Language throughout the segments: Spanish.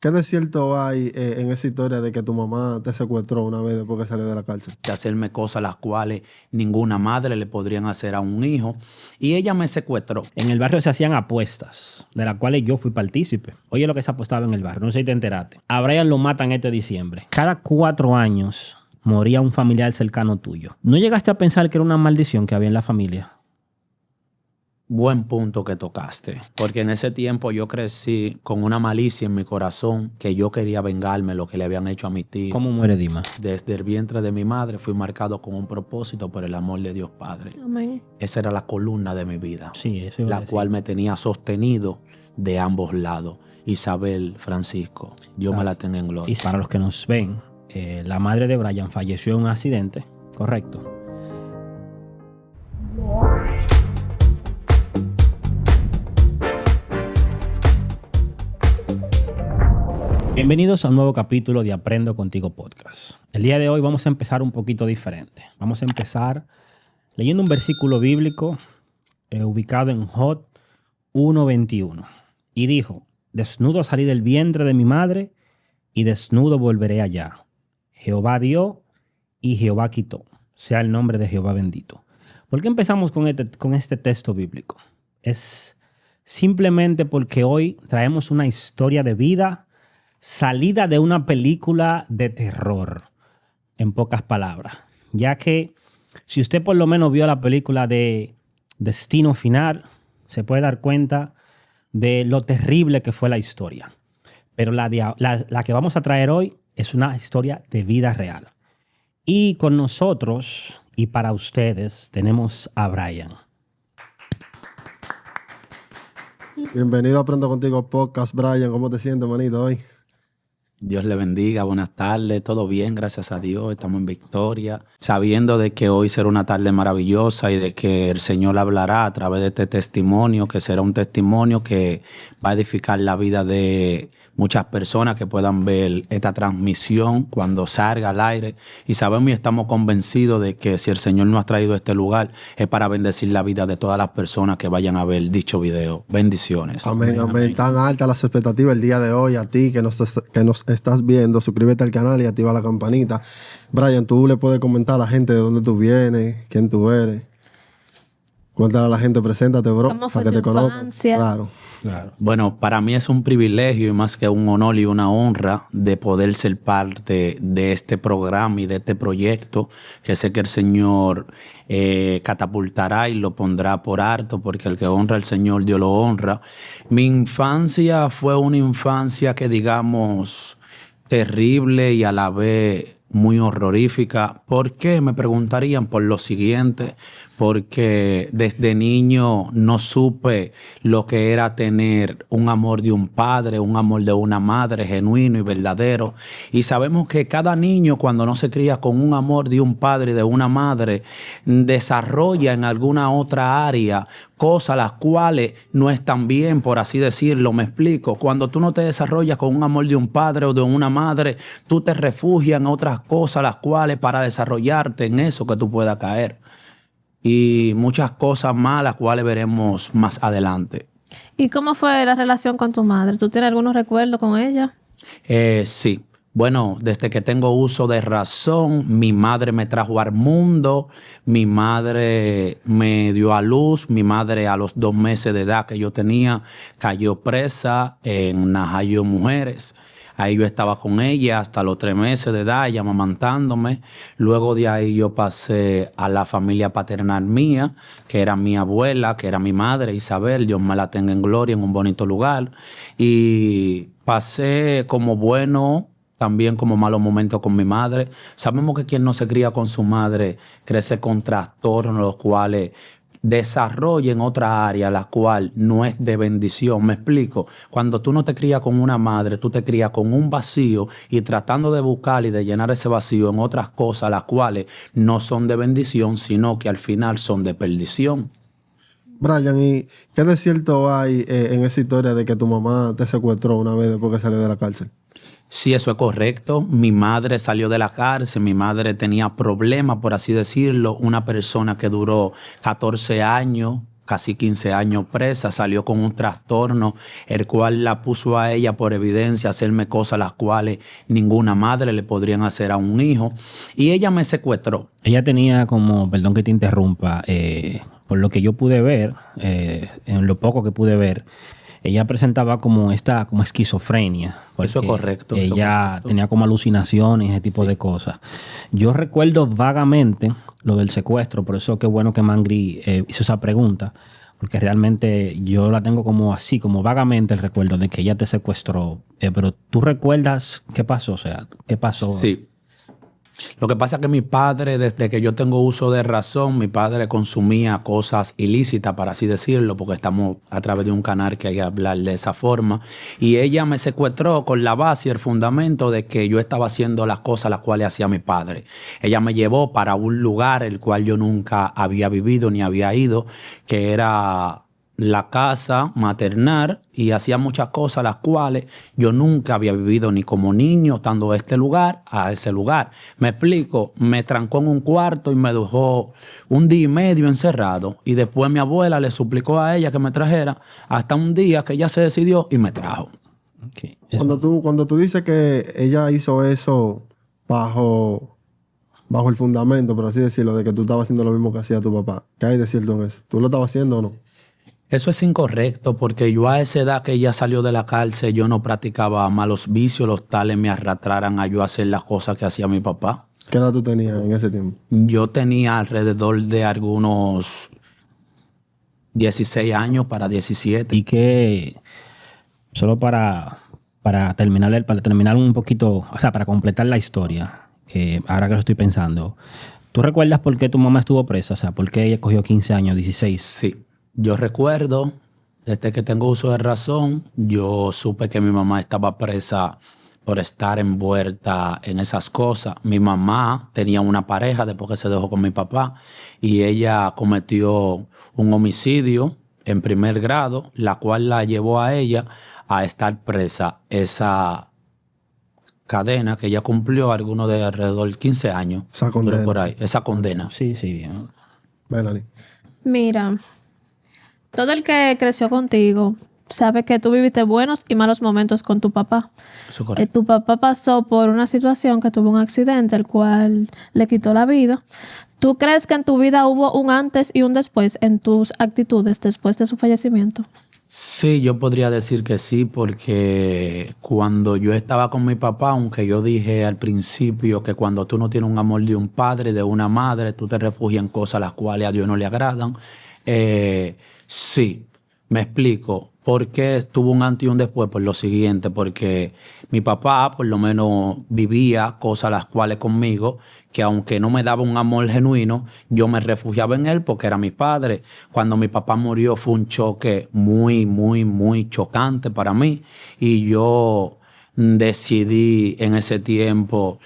¿Qué de cierto hay en esa historia de que tu mamá te secuestró una vez después que salió de la cárcel? De hacerme cosas las cuales ninguna madre le podrían hacer a un hijo. Y ella me secuestró. En el barrio se hacían apuestas, de las cuales yo fui partícipe. Oye lo que se apostaba en el barrio, no sé si te enteraste. A Brian lo matan este diciembre. Cada 4 años moría un familiar cercano tuyo. ¿No llegaste a pensar que era una maldición que había en la familia? Buen punto que tocaste, porque en ese tiempo yo crecí con una malicia en mi corazón que yo quería vengarme lo que le habían hecho a mi tío. ¿Cómo muere Dima? Desde el vientre de mi madre fui marcado con un propósito por el amor de Dios Padre. Amén. Esa era la columna de mi vida, Sí, eso iba a la decir. cual me tenía sostenido de ambos lados. Isabel, Francisco, Dios me la tenga en gloria. Y para los que nos ven, la madre de Brian falleció en un accidente, correcto. Bienvenidos a un nuevo capítulo de Aprendo Contigo Podcast. El día de hoy vamos a empezar un poquito diferente. Vamos a empezar leyendo un versículo bíblico ubicado en Job 1:21. Y dijo: desnudo salí del vientre de mi madre y desnudo volveré allá. Jehová dio y Jehová quitó. Sea el nombre de Jehová bendito. ¿Por qué empezamos con este texto bíblico? Es simplemente porque hoy traemos una historia de vida salida de una película de terror, en pocas palabras. Ya que si usted por lo menos vio la película de Destino Final, se puede dar cuenta de lo terrible que fue la historia. Pero la que vamos a traer hoy es una historia de vida real. Y con nosotros y para ustedes tenemos a Brian. Bienvenido a Aprendo Contigo Podcast, Brian. ¿Cómo te sientes, manito, hoy? Dios le bendiga, buenas tardes, todo bien, gracias a Dios, estamos en victoria, sabiendo de que hoy será una tarde maravillosa y de que el Señor hablará a través de este testimonio, que será un testimonio que va a edificar la vida de muchas personas que puedan ver esta transmisión cuando salga al aire. Y sabemos y estamos convencidos de que si el Señor nos ha traído a este lugar es para bendecir la vida de todas las personas que vayan a ver dicho video. Bendiciones. Amén, amén. Tan altas las expectativas el día de hoy. A ti que nos estás viendo, suscríbete al canal y activa la campanita. Brian, tú le puedes comentar a la gente de dónde tú vienes, quién tú eres. Cuéntale a la gente, preséntate, bro, ¿Cómo fue para que te tu conozcan. infancia? Claro. Bueno, para mí es un privilegio y más que un honor y una honra de poder ser parte de este programa y de este proyecto que sé que el Señor catapultará y lo pondrá por alto, porque el que honra al Señor, Dios lo honra. Mi infancia fue una infancia que digamos terrible y a la vez muy horrorífica. ¿Por qué? Me preguntarían por lo siguiente. Porque desde niño no supe lo que era tener un amor de un padre, un amor de una madre genuino y verdadero. Y sabemos que cada niño cuando no se cría con un amor de un padre y de una madre, desarrolla en alguna otra área cosas las cuales no están bien, por así decirlo. Me explico. Cuando tú no te desarrollas con un amor de un padre o de una madre, tú te refugias en otras cosas las cuales para desarrollarte en eso que tú puedas caer. Y muchas cosas más, las cuales veremos más adelante. ¿Y cómo fue la relación con tu madre? ¿Tú tienes algunos recuerdos con ella? Sí. Bueno, desde que tengo uso de razón, mi madre me trajo al mundo, mi madre me dio a luz, mi madre a los 2 meses de edad que yo tenía cayó presa en Najayo Mujeres. Ahí yo estaba con ella hasta los 3 meses de edad, ella amamantándome. Luego de ahí yo pasé a la familia paternal mía, que era mi abuela, que era mi madre, Isabel, Dios me la tenga en gloria, en un bonito lugar. Y pasé como bueno, también como malos momentos con mi madre. Sabemos que quien no se cría con su madre crece con trastornos, los cuales desarrolla en otra área la cual no es de bendición. Me explico. Cuando tú no te crías con una madre, tú te crías con un vacío y tratando de buscar y de llenar ese vacío en otras cosas las cuales no son de bendición, sino que al final son de perdición. Brian, ¿y qué de cierto hay en esa historia de que tu mamá te secuestró una vez después que salió de la cárcel? Sí, eso es correcto. Mi madre salió de la cárcel, mi madre tenía problemas, por así decirlo. Una persona que duró 14 años casi 15 años presa, salió con un trastorno, el cual la puso a ella por evidencia a hacerme cosas las cuales ninguna madre le podrían hacer a un hijo. Y ella me secuestró. Ella tenía como, perdón que te interrumpa, por lo que yo pude ver, en lo poco que pude ver, ella presentaba como esquizofrenia. Eso es correcto. Ella tenía como alucinaciones, ese tipo de cosas. Yo recuerdo vagamente lo del secuestro, por eso qué bueno que Mangry hizo esa pregunta, porque realmente yo la tengo como así, como vagamente el recuerdo de que ella te secuestró. Pero ¿tú recuerdas qué pasó? O sea, ¿qué pasó? Sí. Lo que pasa es que mi padre, desde que yo tengo uso de razón, mi padre consumía cosas ilícitas, para así decirlo, porque estamos a través de un canal que hay que hablar de esa forma. Y ella me secuestró con la base y el fundamento de que yo estaba haciendo las cosas las cuales hacía mi padre. Ella me llevó para un lugar el cual yo nunca había vivido ni había ido, que era la casa maternal, y hacía muchas cosas las cuales yo nunca había vivido ni como niño, estando de este lugar a ese lugar. Me explico, me trancó en un cuarto y me dejó un día y medio encerrado, y después mi abuela le suplicó a ella que me trajera, hasta un día que ella se decidió y me trajo. Okay. Cuando tú dices que ella hizo eso bajo el fundamento, por así decirlo, de que tú estabas haciendo lo mismo que hacía tu papá, ¿qué hay de cierto en eso? ¿Tú lo estabas haciendo o no? Eso es incorrecto, porque yo a esa edad que ella salió de la cárcel, yo no practicaba malos vicios, los tales me arrastraran a yo hacer las cosas que hacía mi papá. ¿Qué edad tú tenías en ese tiempo? Yo tenía alrededor de algunos 16 años para 17. Y que, solo para terminar un poquito, o sea, para completar la historia, que ahora que lo estoy pensando, ¿tú recuerdas por qué tu mamá estuvo presa? O sea, ¿por qué ella cogió 15 años, 16? Sí. Yo recuerdo, desde que tengo uso de razón, yo supe que mi mamá estaba presa por estar envuelta en esas cosas. Mi mamá tenía una pareja después que se dejó con mi papá, y ella cometió un homicidio en primer grado, la cual la llevó a ella a estar presa. Esa cadena que ella cumplió, algunos de alrededor de 15 años. Esa condena. Por ahí, esa condena. Sí, sí, bien. Melanie. Mira, todo el que creció contigo sabe que tú viviste buenos y malos momentos con tu papá. Eso es correcto. Tu papá pasó por una situación que tuvo un accidente, el cual le quitó la vida. ¿Tú crees que en tu vida hubo un antes y un después en tus actitudes después de su fallecimiento? Sí, yo podría decir que sí, porque cuando yo estaba con mi papá, aunque yo dije al principio que cuando tú no tienes un amor de un padre, de una madre, tú te refugias en cosas las cuales a Dios no le agradan. Sí, me explico. ¿Por qué tuvo un antes y un después? Por lo siguiente, porque mi papá por lo menos vivía cosas las cuales conmigo, que aunque no me daba un amor genuino, yo me refugiaba en él porque era mi padre. Cuando mi papá murió fue un choque muy, muy, muy chocante para mí, y yo decidí en ese tiempo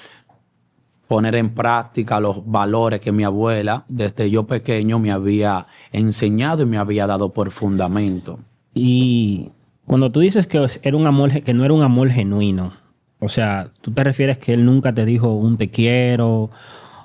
poner en práctica los valores que mi abuela desde yo pequeño me había enseñado y me había dado por fundamento. Y cuando tú dices que era un amor, que no era un amor genuino, o sea, ¿tú te refieres que él nunca te dijo un te quiero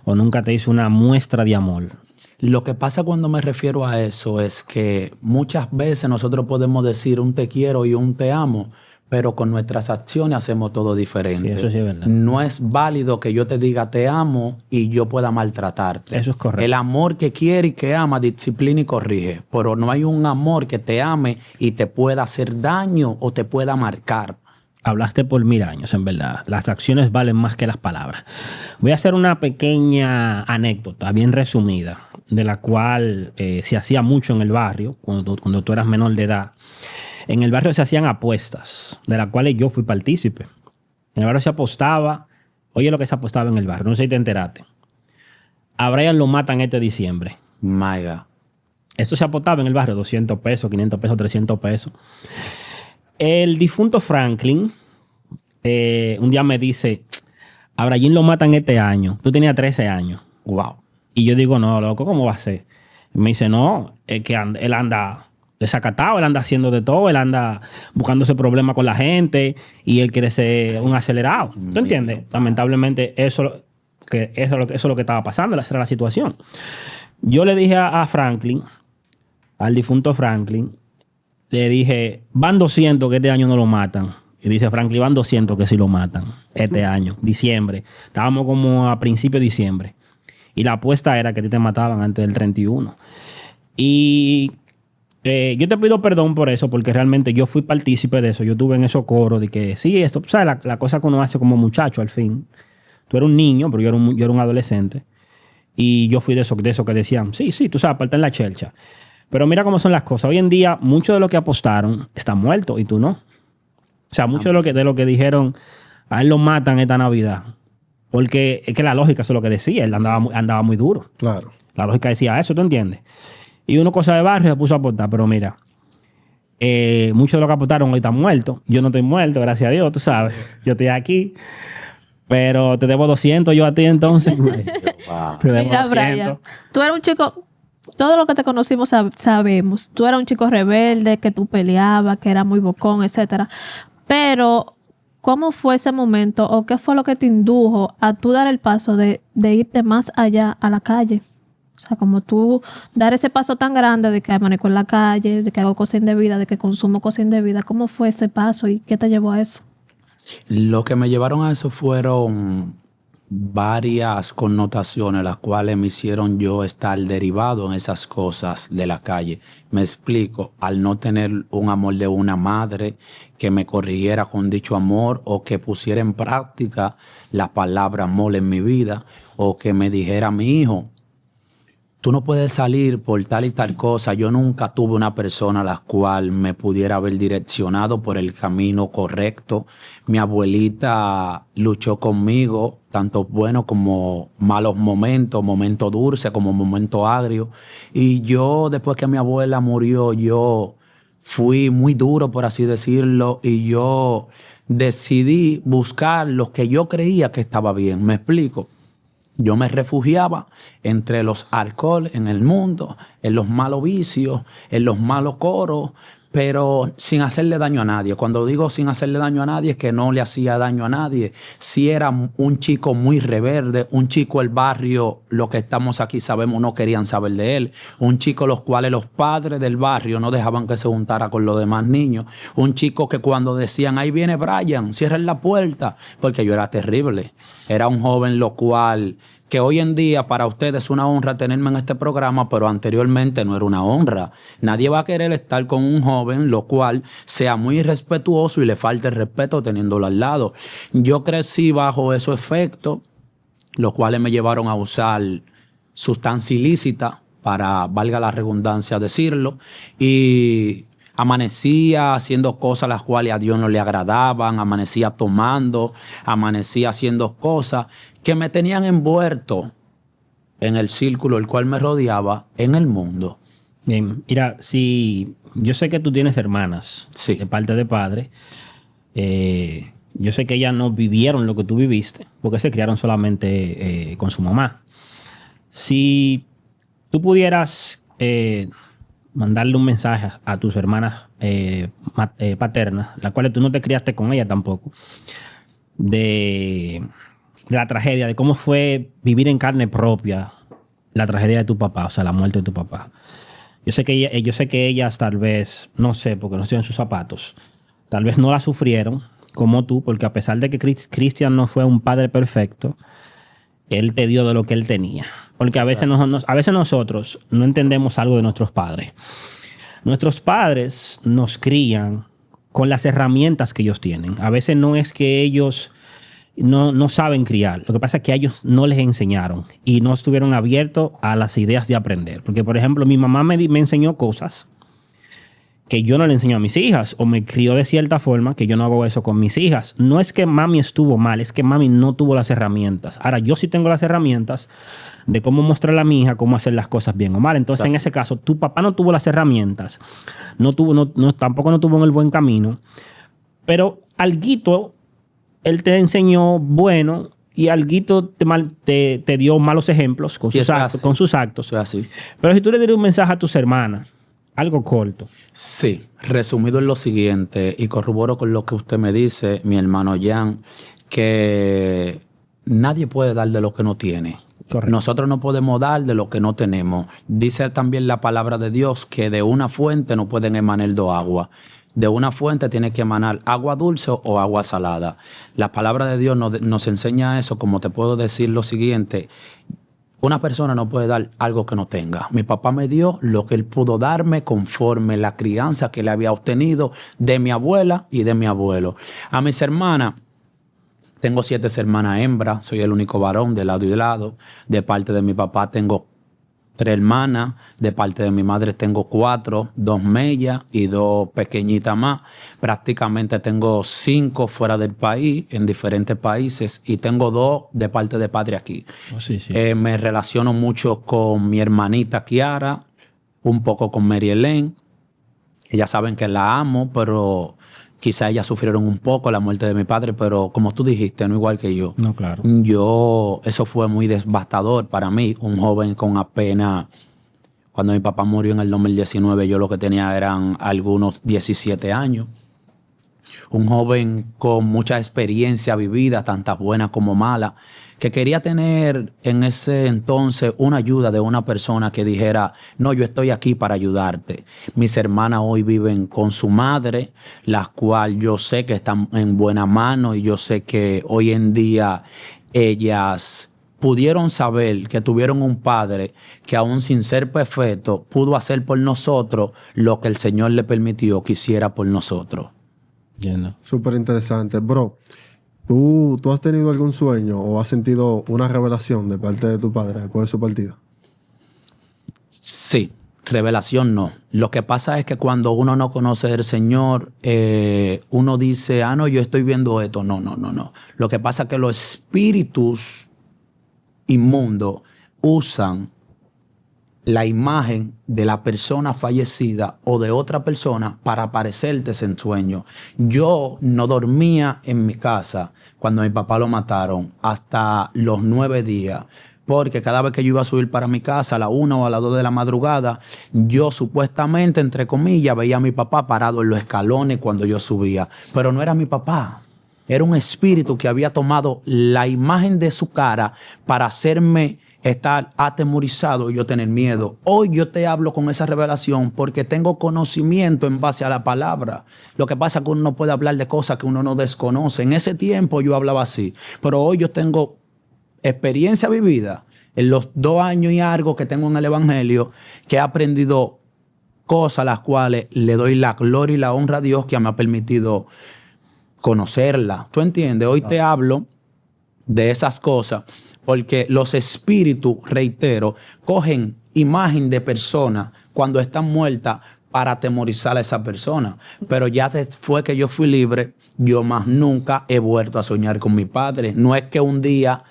o nunca te hizo una muestra de amor? Lo que pasa cuando me refiero a eso es que muchas veces nosotros podemos decir un te quiero y un te amo, pero con nuestras acciones hacemos todo diferente. Sí, eso sí es verdad. No es válido que yo te diga te amo y yo pueda maltratarte. Eso es correcto. El amor que quiere y que ama disciplina y corrige, pero no hay un amor que te ame y te pueda hacer daño o te pueda marcar. Hablaste por 1000 años, en verdad. Las acciones valen más que las palabras. Voy a hacer una pequeña anécdota, bien resumida, de la cual se hacía mucho en el barrio, cuando tú eras menor de edad. En el barrio se hacían apuestas, de las cuales yo fui partícipe. En el barrio se apostaba. Oye lo que se apostaba en el barrio, no sé si te enteraste. A Brian lo matan este diciembre. My God. Esto se apostaba en el barrio, 200 pesos, 500 pesos, 300 pesos. El difunto Franklin un día me dice, a Brian lo matan este año. Tú tenías 13 años. Wow. Y yo digo, no, loco, ¿cómo va a ser? Y me dice, no, es que él anda desacatado, él anda haciendo de todo, él anda buscándose problemas con la gente y él quiere ser un acelerado. ¿Tú entiendes? Lamentablemente eso es lo que estaba pasando, esa era la situación. Yo le dije a Franklin, al difunto Franklin, le dije, van 200 que este año no lo matan. Y dice Franklin, van 200 que sí lo matan este año, diciembre. Estábamos como a principios de diciembre. Y la apuesta era que a ti te mataban antes del 31. Y yo te pido perdón por eso, porque realmente yo fui partícipe de eso. Yo estuve en esos coros de que sí, esto, ¿sabes? La cosa que uno hace como muchacho al fin. Tú eras un niño, pero yo era un adolescente. Y yo fui de eso que decían, sí, tú sabes, aparta en la chelcha. Pero mira cómo son las cosas. Hoy en día, muchos de los que apostaron están muertos y tú no. O sea, mucho de lo que dijeron, a él lo matan esta Navidad. Porque es que la lógica, eso es lo que decía. Él andaba muy duro. Claro. La lógica decía eso, ¿tú entiendes? Y uno, cosa de barrio, se puso a apostar. Pero mira, muchos de los que apostaron hoy están muertos. Yo no estoy muerto, gracias a Dios, tú sabes. Yo estoy aquí. Pero te debo 200 yo a ti, entonces. Wow. Te debo Mira, 200. Brian, tú eres un chico, todo lo que te conocimos sabemos. Tú eras un chico rebelde, que tú peleabas, que era muy bocón, etcétera. Pero, ¿cómo fue ese momento o qué fue lo que te indujo a tú dar el paso de irte más allá a la calle? O sea, como tú dar ese paso tan grande de que amanezco en la calle, de que hago cosas indebidas, de que consumo cosas indebidas. ¿Cómo fue ese paso y qué te llevó a eso? Lo que me llevaron a eso fueron varias connotaciones, las cuales me hicieron yo estar derivado en esas cosas de la calle. Me explico, al no tener un amor de una madre que me corrigiera con dicho amor o que pusiera en práctica la palabra amor en mi vida o que me dijera mi hijo, tú no puedes salir por tal y tal cosa. Yo nunca tuve una persona a la cual me pudiera haber direccionado por el camino correcto. Mi abuelita luchó conmigo, tanto buenos como malos momentos, momentos dulces como momentos agrios. Y yo, después que mi abuela murió, yo fui muy duro, por así decirlo, y yo decidí buscar lo que yo creía que estaba bien. ¿Me explico? Yo me refugiaba entre los alcohol en el mundo, en los malos vicios, en los malos coros, pero sin hacerle daño a nadie. Cuando digo sin hacerle daño a nadie, es que no le hacía daño a nadie. Si era un chico muy rebelde, un chico del barrio, lo que estamos aquí sabemos, no querían saber de él. Un chico los cuales los padres del barrio no dejaban que se juntara con los demás niños. Un chico que cuando decían, ahí viene Brian, cierren la puerta, porque yo era terrible. Era un joven lo cual, que hoy en día para ustedes es una honra tenerme en este programa, pero anteriormente no era una honra. Nadie va a querer estar con un joven lo cual sea muy irrespetuoso y le falte el respeto teniéndolo al lado. Yo crecí bajo esos efectos, los cuales me llevaron a usar sustancia ilícita, para, valga la redundancia decirlo, y amanecía haciendo cosas las cuales a Dios no le agradaban, amanecía tomando, amanecía haciendo cosas que me tenían envuelto en el círculo el cual me rodeaba en el mundo. Bien, mira, si yo sé que tú tienes hermanas Sí. de parte de padre, yo sé que ellas no vivieron lo que tú viviste, porque se criaron solamente con su mamá. Si tú pudieras mandarle un mensaje a tus hermanas paternas, las cuales tú no te criaste con ellas tampoco, de la tragedia, de cómo fue vivir en carne propia la tragedia de tu papá, o sea, la muerte de tu papá. Yo sé que ellas tal vez, no sé, porque no estoy en sus zapatos, tal vez no la sufrieron como tú, porque a pesar de que Cristian no fue un padre perfecto, él te dio de lo que él tenía. Porque a veces nosotros no entendemos algo de nuestros padres. Nuestros padres nos crían con las herramientas que ellos tienen. A veces no es que ellos no saben criar. Lo que pasa es que a ellos no les enseñaron y no estuvieron abiertos a las ideas de aprender. Porque, por ejemplo, mi mamá me enseñó cosas que yo no le enseño a mis hijas, o me crió de cierta forma que yo no hago eso con mis hijas. No es que mami estuvo mal, es que mami no tuvo las herramientas. Ahora, yo sí tengo las herramientas de cómo mostrarle a mi hija cómo hacer las cosas bien o mal. Entonces, en ese caso, tu papá no tuvo las herramientas, tampoco no tuvo en el buen camino, pero alguito él te enseñó bueno y alguito te dio malos ejemplos con, con sus actos. Eso es así. Pero si tú le dieras un mensaje a tus hermanas, algo corto. Sí, resumido en lo siguiente, y corroboro con lo que usted me dice, mi hermano Jan, que nadie puede dar de lo que no tiene. Correcto. Nosotros no podemos dar de lo que no tenemos. Dice también la palabra de Dios que de una fuente no pueden emanar dos aguas. De una fuente tiene que emanar agua dulce o agua salada. La palabra de Dios nos enseña eso. Como te puedo decir lo siguiente: una persona no puede dar algo que no tenga. Mi papá me dio lo que él pudo darme conforme la crianza que le había obtenido de mi abuela y de mi abuelo. A mis hermanas, tengo 7 hermanas hembras, soy el único varón de lado y de lado. De parte de mi papá tengo 3 hermanas, de parte de mi madre tengo 4, 2 mellas y 2 pequeñitas más. Prácticamente tengo 5 fuera del país, en diferentes países, y tengo 2 de parte de padre aquí. Oh, sí, sí. Me relaciono mucho con mi hermanita Kiara, un poco con Mary Ellen. Ellas saben que la amo, pero quizá ellas sufrieron un poco la muerte de mi padre, pero como tú dijiste, no igual que yo. No, claro. Eso fue muy devastador para mí, un joven con apenas, cuando mi papá murió en el 2019, yo lo que tenía eran algunos 17 años. Un joven con mucha experiencia vivida, tantas buenas como malas, que quería tener en ese entonces una ayuda de una persona que dijera: no, yo estoy aquí para ayudarte. Mis hermanas hoy viven con su madre, las cuales yo sé que están en buena mano, y yo sé que hoy en día ellas pudieron saber que tuvieron un padre que, aún sin ser perfecto, pudo hacer por nosotros lo que el Señor le permitió que hiciera por nosotros. Entiendo. Súper interesante. Bro, ¿tú has tenido algún sueño o has sentido una revelación de parte de tu padre después de su partida? Sí, revelación no. Lo que pasa es que cuando uno no conoce del Señor, uno dice: ah, no, yo estoy viendo esto. No. Lo que pasa es que los espíritus inmundos usan la imagen de la persona fallecida o de otra persona para aparecerte en sueño. Yo no dormía en mi casa cuando mi papá lo mataron hasta los 9 días, porque cada vez que yo iba a subir para mi casa a la 1 o a las 2 de la madrugada, yo supuestamente, entre comillas, veía a mi papá parado en los escalones cuando yo subía, pero no era mi papá. Era un espíritu que había tomado la imagen de su cara para hacerme estar atemorizado y yo tener miedo. Hoy yo te hablo con esa revelación porque tengo conocimiento en base a la palabra. Lo que pasa es que uno no puede hablar de cosas que uno no desconoce. En ese tiempo yo hablaba así, pero hoy yo tengo experiencia vivida en los 2 años y algo que tengo en el Evangelio, que he aprendido cosas a las cuales le doy la gloria y la honra a Dios, que me ha permitido conocerla. ¿Tú entiendes? Hoy te hablo de esas cosas porque los espíritus, reitero, cogen imagen de personas cuando están muertas para atemorizar a esa persona. Pero ya después que yo fui libre, yo más nunca he vuelto a soñar con mi padre. No es que un día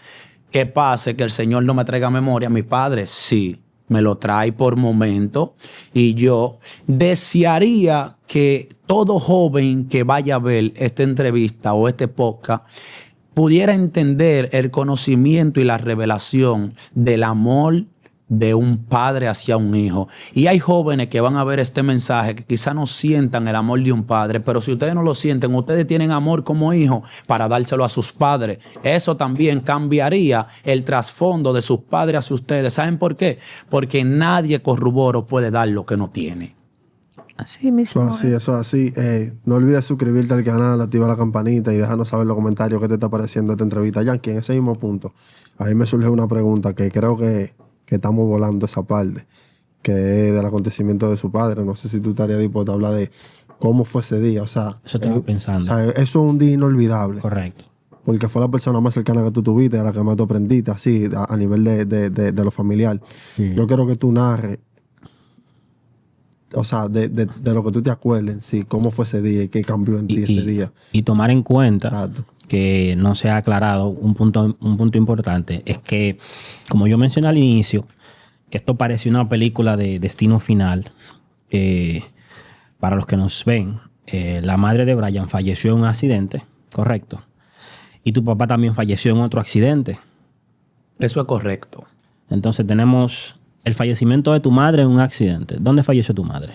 que pase que el Señor no me traiga memoria. Mi padre sí me lo trae por momento, y yo desearía que todo joven que vaya a ver esta entrevista o este podcast pudiera entender el conocimiento y la revelación del amor de un padre hacia un hijo. Y hay jóvenes que van a ver este mensaje que quizá no sientan el amor de un padre, pero si ustedes no lo sienten, ustedes tienen amor como hijo para dárselo a sus padres. Eso también cambiaría el trasfondo de sus padres hacia ustedes. ¿Saben por qué? Porque nadie corroboro puede dar lo que no tiene. Así mismo. Eso es así. No olvides suscribirte al canal, activar la campanita y déjanos saber en los comentarios qué te está pareciendo esta entrevista. Yankee, en ese mismo punto, a mí me surge una pregunta que creo que estamos volando esa parte, que es del acontecimiento de su padre. No sé si tú estarías dispuesto a hablar de cómo fue ese día. O sea, Eso estaba pensando. O sea, eso es un día inolvidable. Correcto. Porque fue la persona más cercana que tú tuviste, a la que más tú aprendiste, así, a nivel de lo familiar. Sí. Yo quiero que tú narres, o sea, de lo que tú te acuerdes, sí, cómo fue ese día y qué cambió en ti ese día. Y tomar en cuenta Exacto. que no se ha aclarado un punto importante, es que, como yo mencioné al inicio, que esto pareció una película de Destino Final. Para los que nos ven, la madre de Brian falleció en un accidente, correcto, y tu papá también falleció en otro accidente. Eso es correcto. Entonces tenemos el fallecimiento de tu madre en un accidente. ¿Dónde falleció tu madre?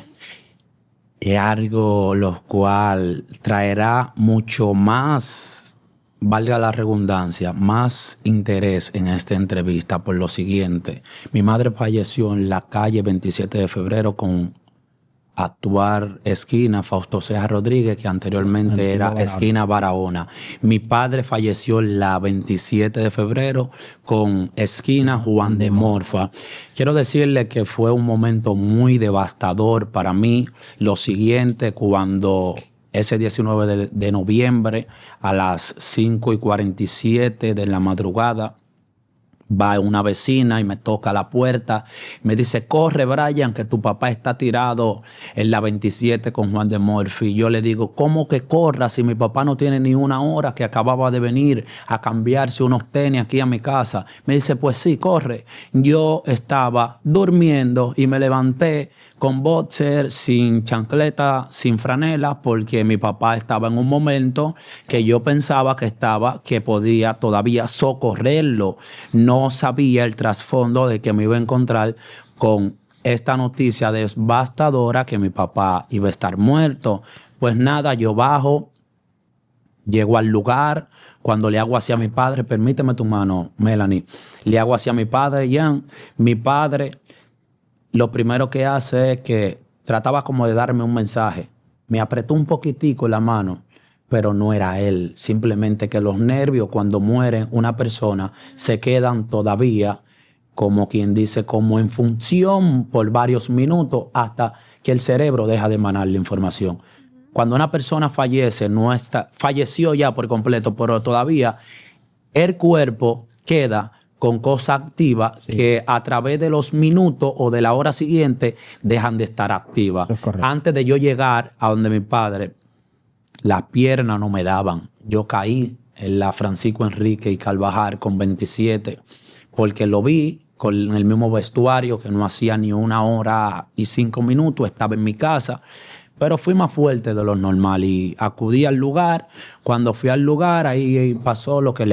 Es algo lo cual traerá mucho más valga la redundancia, más interés en esta entrevista por lo siguiente. Mi madre falleció en la calle 27 de febrero con actuar esquina Fausto Ceja Rodríguez, que anteriormente era esquina Barahona. Mi padre falleció la 27 de febrero con esquina Juan de Morfa. Quiero decirle que fue un momento muy devastador para mí. Lo siguiente, cuando ese 19 de noviembre a las 5:47 de la madrugada, va una vecina y me toca la puerta. Me dice, corre, Brian, que tu papá está tirado en la 27 con Juan de Morfi. Yo le digo, ¿cómo que corra si mi papá no tiene ni una hora, que acababa de venir a cambiarse unos tenis aquí a mi casa? Me dice, pues sí, corre. Yo estaba durmiendo y me levanté con boxer, sin chancleta, sin franela, porque mi papá estaba en un momento que yo pensaba que podía todavía socorrerlo. No sabía el trasfondo de que me iba a encontrar con esta noticia devastadora que mi papá iba a estar muerto. Pues nada, yo bajo, llego al lugar, cuando le hago así a mi padre, permíteme tu mano, Melanie, le hago así a mi padre, Jan, mi padre lo primero que hace es que trataba como de darme un mensaje. Me apretó un poquitico la mano, pero no era él. Simplemente que los nervios, cuando muere una persona, se quedan todavía, como quien dice, como en función por varios minutos hasta que el cerebro deja de emanar la información. Cuando una persona fallece, falleció ya por completo, pero todavía el cuerpo queda con cosas activas que a través de los minutos o de la hora siguiente dejan de estar activas. Antes de yo llegar a donde mi padre, las piernas no me daban. Yo caí en la Francisco Enrique y Carvajal con 27 porque lo vi con el mismo vestuario que no hacía ni 1 hora y 5 minutos. Estaba en mi casa, pero fui más fuerte de lo normal y acudí al lugar. Cuando fui al lugar, ahí pasó lo que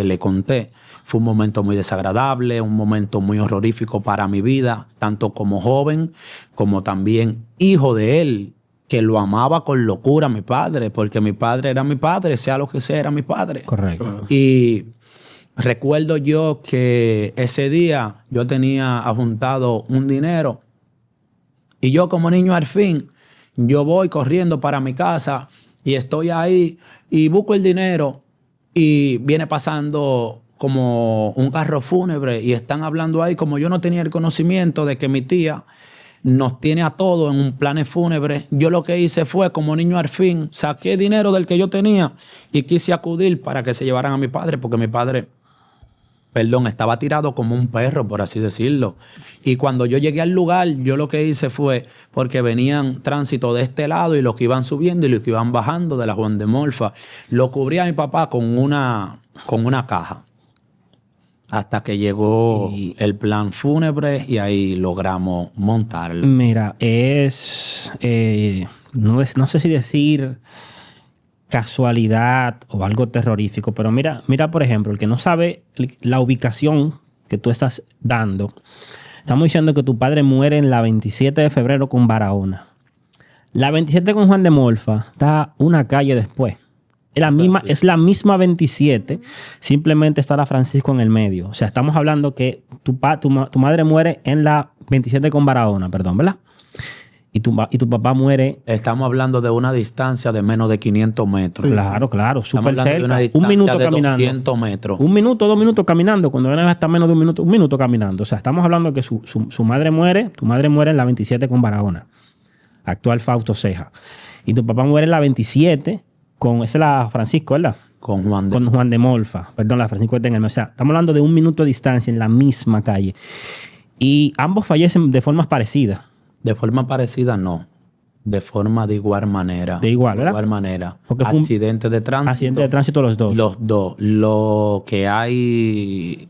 le conté. Fue un momento muy desagradable, un momento muy horrorífico para mi vida, tanto como joven como también hijo de él, que lo amaba con locura a mi padre, porque mi padre era mi padre, sea lo que sea, era mi padre. Correcto. Y recuerdo yo que ese día yo tenía ajuntado un dinero y yo como niño al fin, yo voy corriendo para mi casa y estoy ahí y busco el dinero y viene pasando como un carro fúnebre y están hablando ahí, como yo no tenía el conocimiento de que mi tía nos tiene a todos en un planes fúnebre. Yo lo que hice fue, como niño al fin, saqué dinero del que yo tenía y quise acudir para que se llevaran a mi padre, porque mi padre, estaba tirado como un perro, por así decirlo. Y cuando yo llegué al lugar, yo lo que hice fue, porque venían tránsito de este lado y los que iban subiendo y los que iban bajando de la Juan de Morfa, lo cubrí a mi papá con una caja. Hasta que llegó el plan fúnebre y ahí logramos montarlo. Mira, no sé si decir casualidad o algo terrorífico, pero mira, por ejemplo, el que no sabe la ubicación que tú estás dando, estamos diciendo que tu padre muere en la 27 de febrero con Barahona. La 27 con Juan de Morfa está una calle después. Es la misma 27, simplemente está la Francisco en el medio. O sea, estamos hablando que tu madre muere en la 27 con Barahona, perdón, ¿verdad? Y tu papá muere... Estamos hablando de una distancia de menos de 500 metros. Claro, súper cerca. De una distancia 1 minuto de caminando. 200 metros. 1 minuto, 2 minutos caminando. Cuando viene hasta menos de 1 minuto caminando. O sea, estamos hablando que su madre muere, tu madre muere en la 27 con Barahona, actual Fausto Ceja. Y tu papá muere en la 27... esa es la Francisco, ¿verdad? Con Juan de Morfa. Perdón, la Francisco está en el medio. O sea, estamos hablando de 1 minuto de distancia en la misma calle. Y ambos fallecen de formas parecidas. De forma parecida, no. De forma de igual manera. De igual, ¿verdad? De igual manera. Porque fue accidente de tránsito. Accidente de tránsito los dos. Los dos. Lo que hay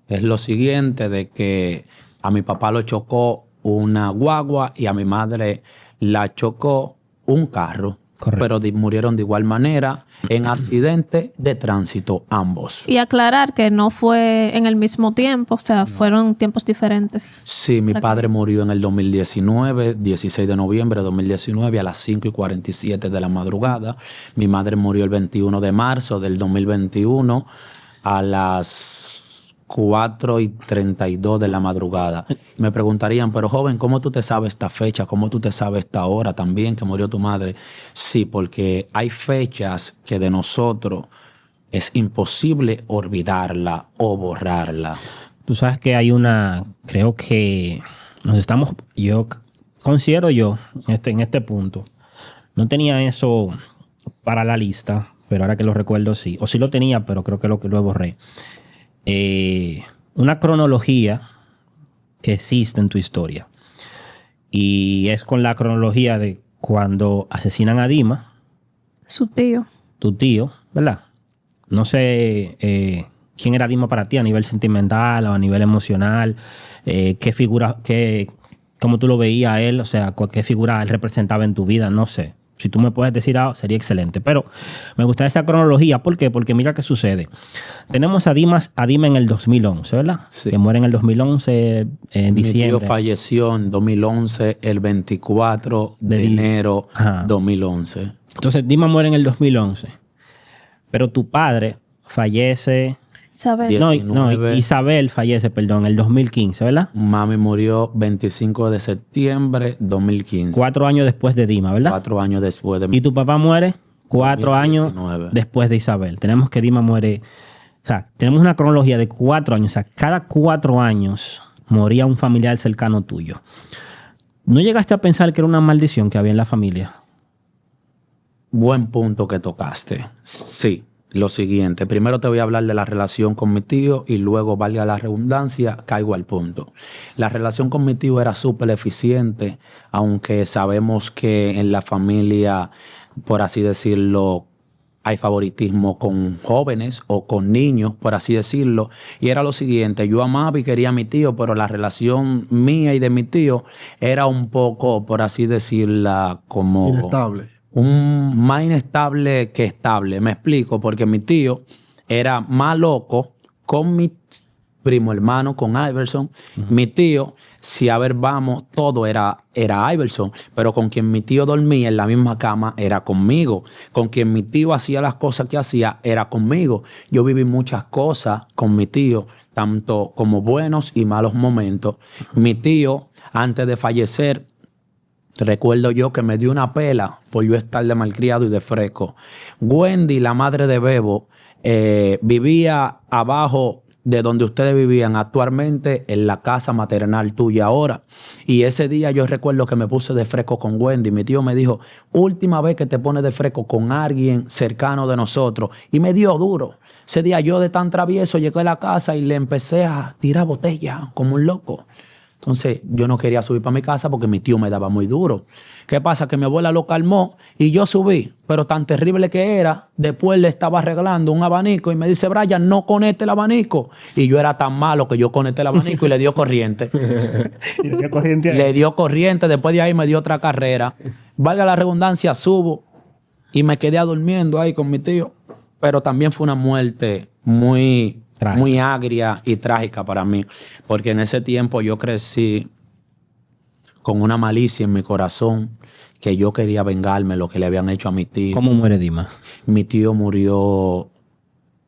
es lo siguiente, de que a mi papá lo chocó una guagua y a mi madre la chocó un carro. Correcto. pero murieron de igual manera en accidente de tránsito ambos. Y aclarar que no fue en el mismo tiempo, o sea, fueron tiempos diferentes. Sí, mi padre murió en el 2019, 16 de noviembre de 2019 a las 5:47 de la madrugada. Mi madre murió el 21 de marzo del 2021 a las 4:32 de la madrugada. Me preguntarían, pero joven, ¿cómo tú te sabes esta fecha? ¿Cómo tú te sabes esta hora también que murió tu madre? Sí, porque hay fechas que de nosotros es imposible olvidarla o borrarla. Tú sabes que hay creo que considero en este punto, no tenía eso para la lista, pero ahora que lo recuerdo sí, o sí lo tenía, pero creo que lo borré. Una cronología que existe en tu historia. Y es con la cronología de cuando asesinan a Dima, Su tío. tu tío, ¿verdad? No sé quién era Dima para ti a nivel sentimental o a nivel emocional, qué figura, cómo tú lo veías a él, o sea, qué figura él representaba en tu vida, no sé. Si tú me puedes decir algo, sería excelente. Pero me gustaría esa cronología. ¿Por qué? Porque mira qué sucede. Tenemos a Dima en el 2011, ¿verdad? Sí. Que muere en el 2011 en Mi diciembre. tío falleció en 2011, el 24 de enero Ajá. 2011. Entonces, Dima muere en el 2011. Pero tu padre fallece... ¿Sabes? 19. Isabel fallece, perdón, en el 2015, ¿verdad? Mami murió 25 de septiembre 2015. 4 años después de Dima, ¿verdad? 4 años después de Y tu papá muere 4 años 2019. después de Isabel. Tenemos que Dima muere... O sea, tenemos una cronología de 4 años. O sea, cada 4 años moría un familiar cercano tuyo. ¿No llegaste a pensar que era una maldición que había en la familia? Buen punto que tocaste. Sí, lo siguiente. Primero te voy a hablar de la relación con mi tío y luego, valga la redundancia, caigo al punto. La relación con mi tío era súper eficiente, aunque sabemos que en la familia, por así decirlo, hay favoritismo con jóvenes o con niños, por así decirlo. Y era lo siguiente, yo amaba y quería a mi tío, pero la relación mía y de mi tío era un poco, por así decirla, como... Inestable. Más inestable que estable. Me explico, porque mi tío era más loco con mi primo hermano, con Iverson. Mi tío, si a ver vamos, todo era Iverson, pero con quien mi tío dormía en la misma cama era conmigo. Con quien mi tío hacía las cosas que hacía era conmigo. Yo viví muchas cosas con mi tío, tanto como buenos y malos momentos. Mi tío, antes de fallecer, recuerdo yo que me dio una pela por yo estar de malcriado y de fresco. Wendy, la madre de Bebo, vivía abajo de donde ustedes vivían actualmente, en la casa maternal tuya ahora. Y ese día yo recuerdo que me puse de fresco con Wendy. Mi tío me dijo, última vez que te pones de fresco con alguien cercano de nosotros. Y me dio duro. Ese día yo, de tan travieso, llegué a la casa y le empecé a tirar botella como un loco. Entonces, yo no quería subir para mi casa porque mi tío me daba muy duro. ¿Qué pasa? Que mi abuela lo calmó y yo subí. Pero tan terrible que era, después le estaba arreglando un abanico y me dice, Brian, no conecte el abanico. Y yo era tan malo que yo conecté el abanico y le dio corriente. ¿Y le dio corriente ahí? Le dio corriente, después de ahí me dio otra carrera. Valga la redundancia, subo y me quedé durmiendo ahí con mi tío. Pero también fue una muerte muy agria y trágica para mí, porque en ese tiempo yo crecí con una malicia en mi corazón que yo quería vengarme lo que le habían hecho a mi tío. ¿Cómo muere Dima? Mi tío murió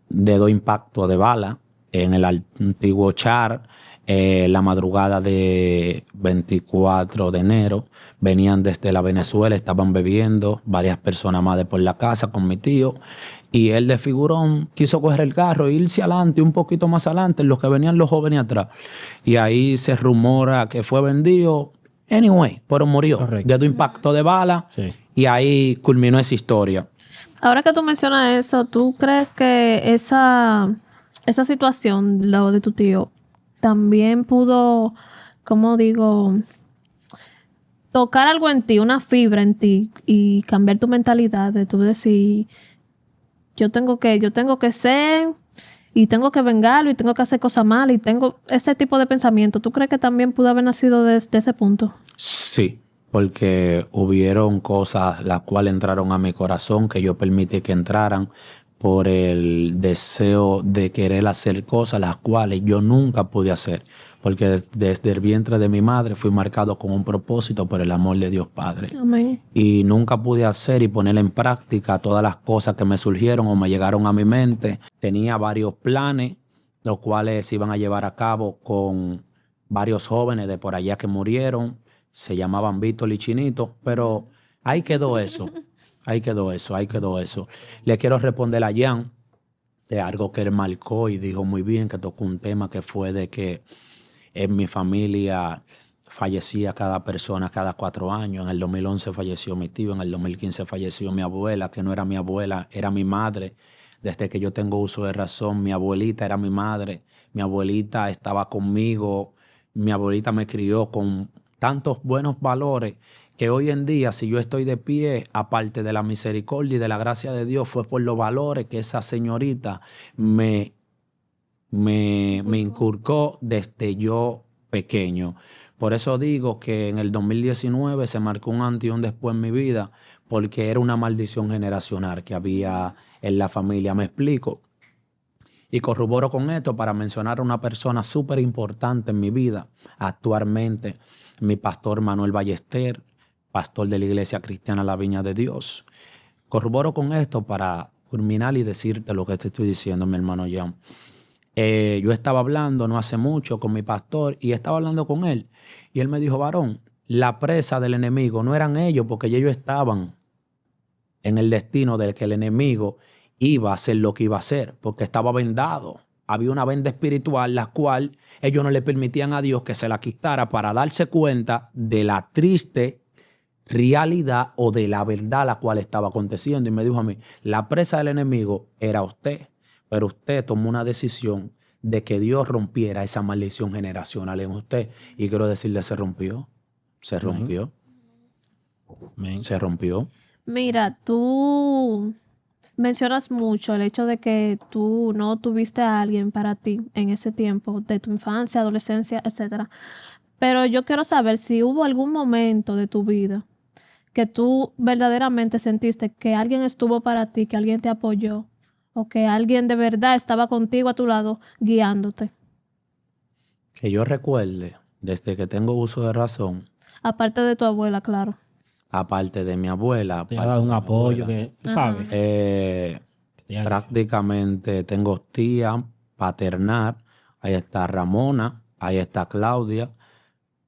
de 2 impactos de bala en el antiguo Char, la madrugada de 24 de enero. Venían desde la Venezuela, estaban bebiendo, varias personas más de por la casa con mi tío. Y él de figurón quiso coger el carro e irse adelante, un poquito más adelante, en los que venían los jóvenes atrás. Y ahí se rumora que fue vendido. Anyway, pero murió. Correcto. De 2 impactos de bala. Sí. Y ahí culminó esa historia. Ahora que tú mencionas eso, ¿tú crees que esa situación, lo de tu tío, también pudo, ¿cómo digo?, tocar algo en ti, una fibra en ti y cambiar tu mentalidad de tú decir, yo tengo que ser y tengo que vengarlo y tengo que hacer cosas malas y tengo ese tipo de pensamiento? ¿Tú crees que también pudo haber nacido desde ese punto? Sí, porque hubieron cosas las cuales entraron a mi corazón que yo permití que entraran por el deseo de querer hacer cosas las cuales yo nunca pude hacer, porque desde el vientre de mi madre fui marcado con un propósito por el amor de Dios Padre. Amén. Y nunca pude hacer y poner en práctica todas las cosas que me surgieron o me llegaron a mi mente. Tenía varios planes, los cuales se iban a llevar a cabo con varios jóvenes de por allá que murieron. Se llamaban Víctor y Chinito, pero ahí quedó eso. Ahí quedó eso. Le quiero responder a Jan de algo que él marcó y dijo muy bien, que tocó un tema que fue de que en mi familia fallecía cada persona cada 4 años. En el 2011 falleció mi tío, en el 2015 falleció mi abuela, que no era mi abuela, era mi madre. Desde que yo tengo uso de razón, mi abuelita era mi madre. Mi abuelita estaba conmigo, mi abuelita me crió con tantos buenos valores que hoy en día, si yo estoy de pie, aparte de la misericordia y de la gracia de Dios, fue por los valores que esa señorita me inculcó desde yo pequeño. Por eso digo que en el 2019 se marcó un antes y un después en mi vida, porque era una maldición generacional que había en la familia. Me explico. Y corroboro con esto para mencionar a una persona súper importante en mi vida actualmente, mi pastor Manuel Ballester, pastor de la Iglesia Cristiana La Viña de Dios. Corroboro con esto para culminar y decirte lo que te estoy diciendo, mi hermano Jan. Yo estaba hablando no hace mucho con mi pastor y estaba hablando con él. Y él me dijo, varón, la presa del enemigo no eran ellos, porque ellos estaban en el destino de que el enemigo iba a hacer lo que iba a hacer, porque estaba vendado. Había una venda espiritual, la cual ellos no le permitían a Dios que se la quitara para darse cuenta de la triste realidad o de la verdad la cual estaba aconteciendo. Y me dijo a mí, la presa del enemigo era usted, pero usted tomó una decisión de que Dios rompiera esa maldición generacional en usted. Y quiero decirle, se rompió. Se rompió. Amén. Se rompió. Mira, tú mencionas mucho el hecho de que tú no tuviste a alguien para ti en ese tiempo de tu infancia, adolescencia, etcétera. Pero yo quiero saber si hubo algún momento de tu vida que tú verdaderamente sentiste que alguien estuvo para ti, que alguien te apoyó o que alguien de verdad estaba contigo a tu lado guiándote. Que yo recuerde, desde que tengo uso de razón, Aparte de tu abuela, claro. aparte de mi abuela, Te ha aparte dado de un mi apoyo abuela, que, tú sabes. Te ha- prácticamente tengo tía paternal, ahí está Ramona, ahí está Claudia,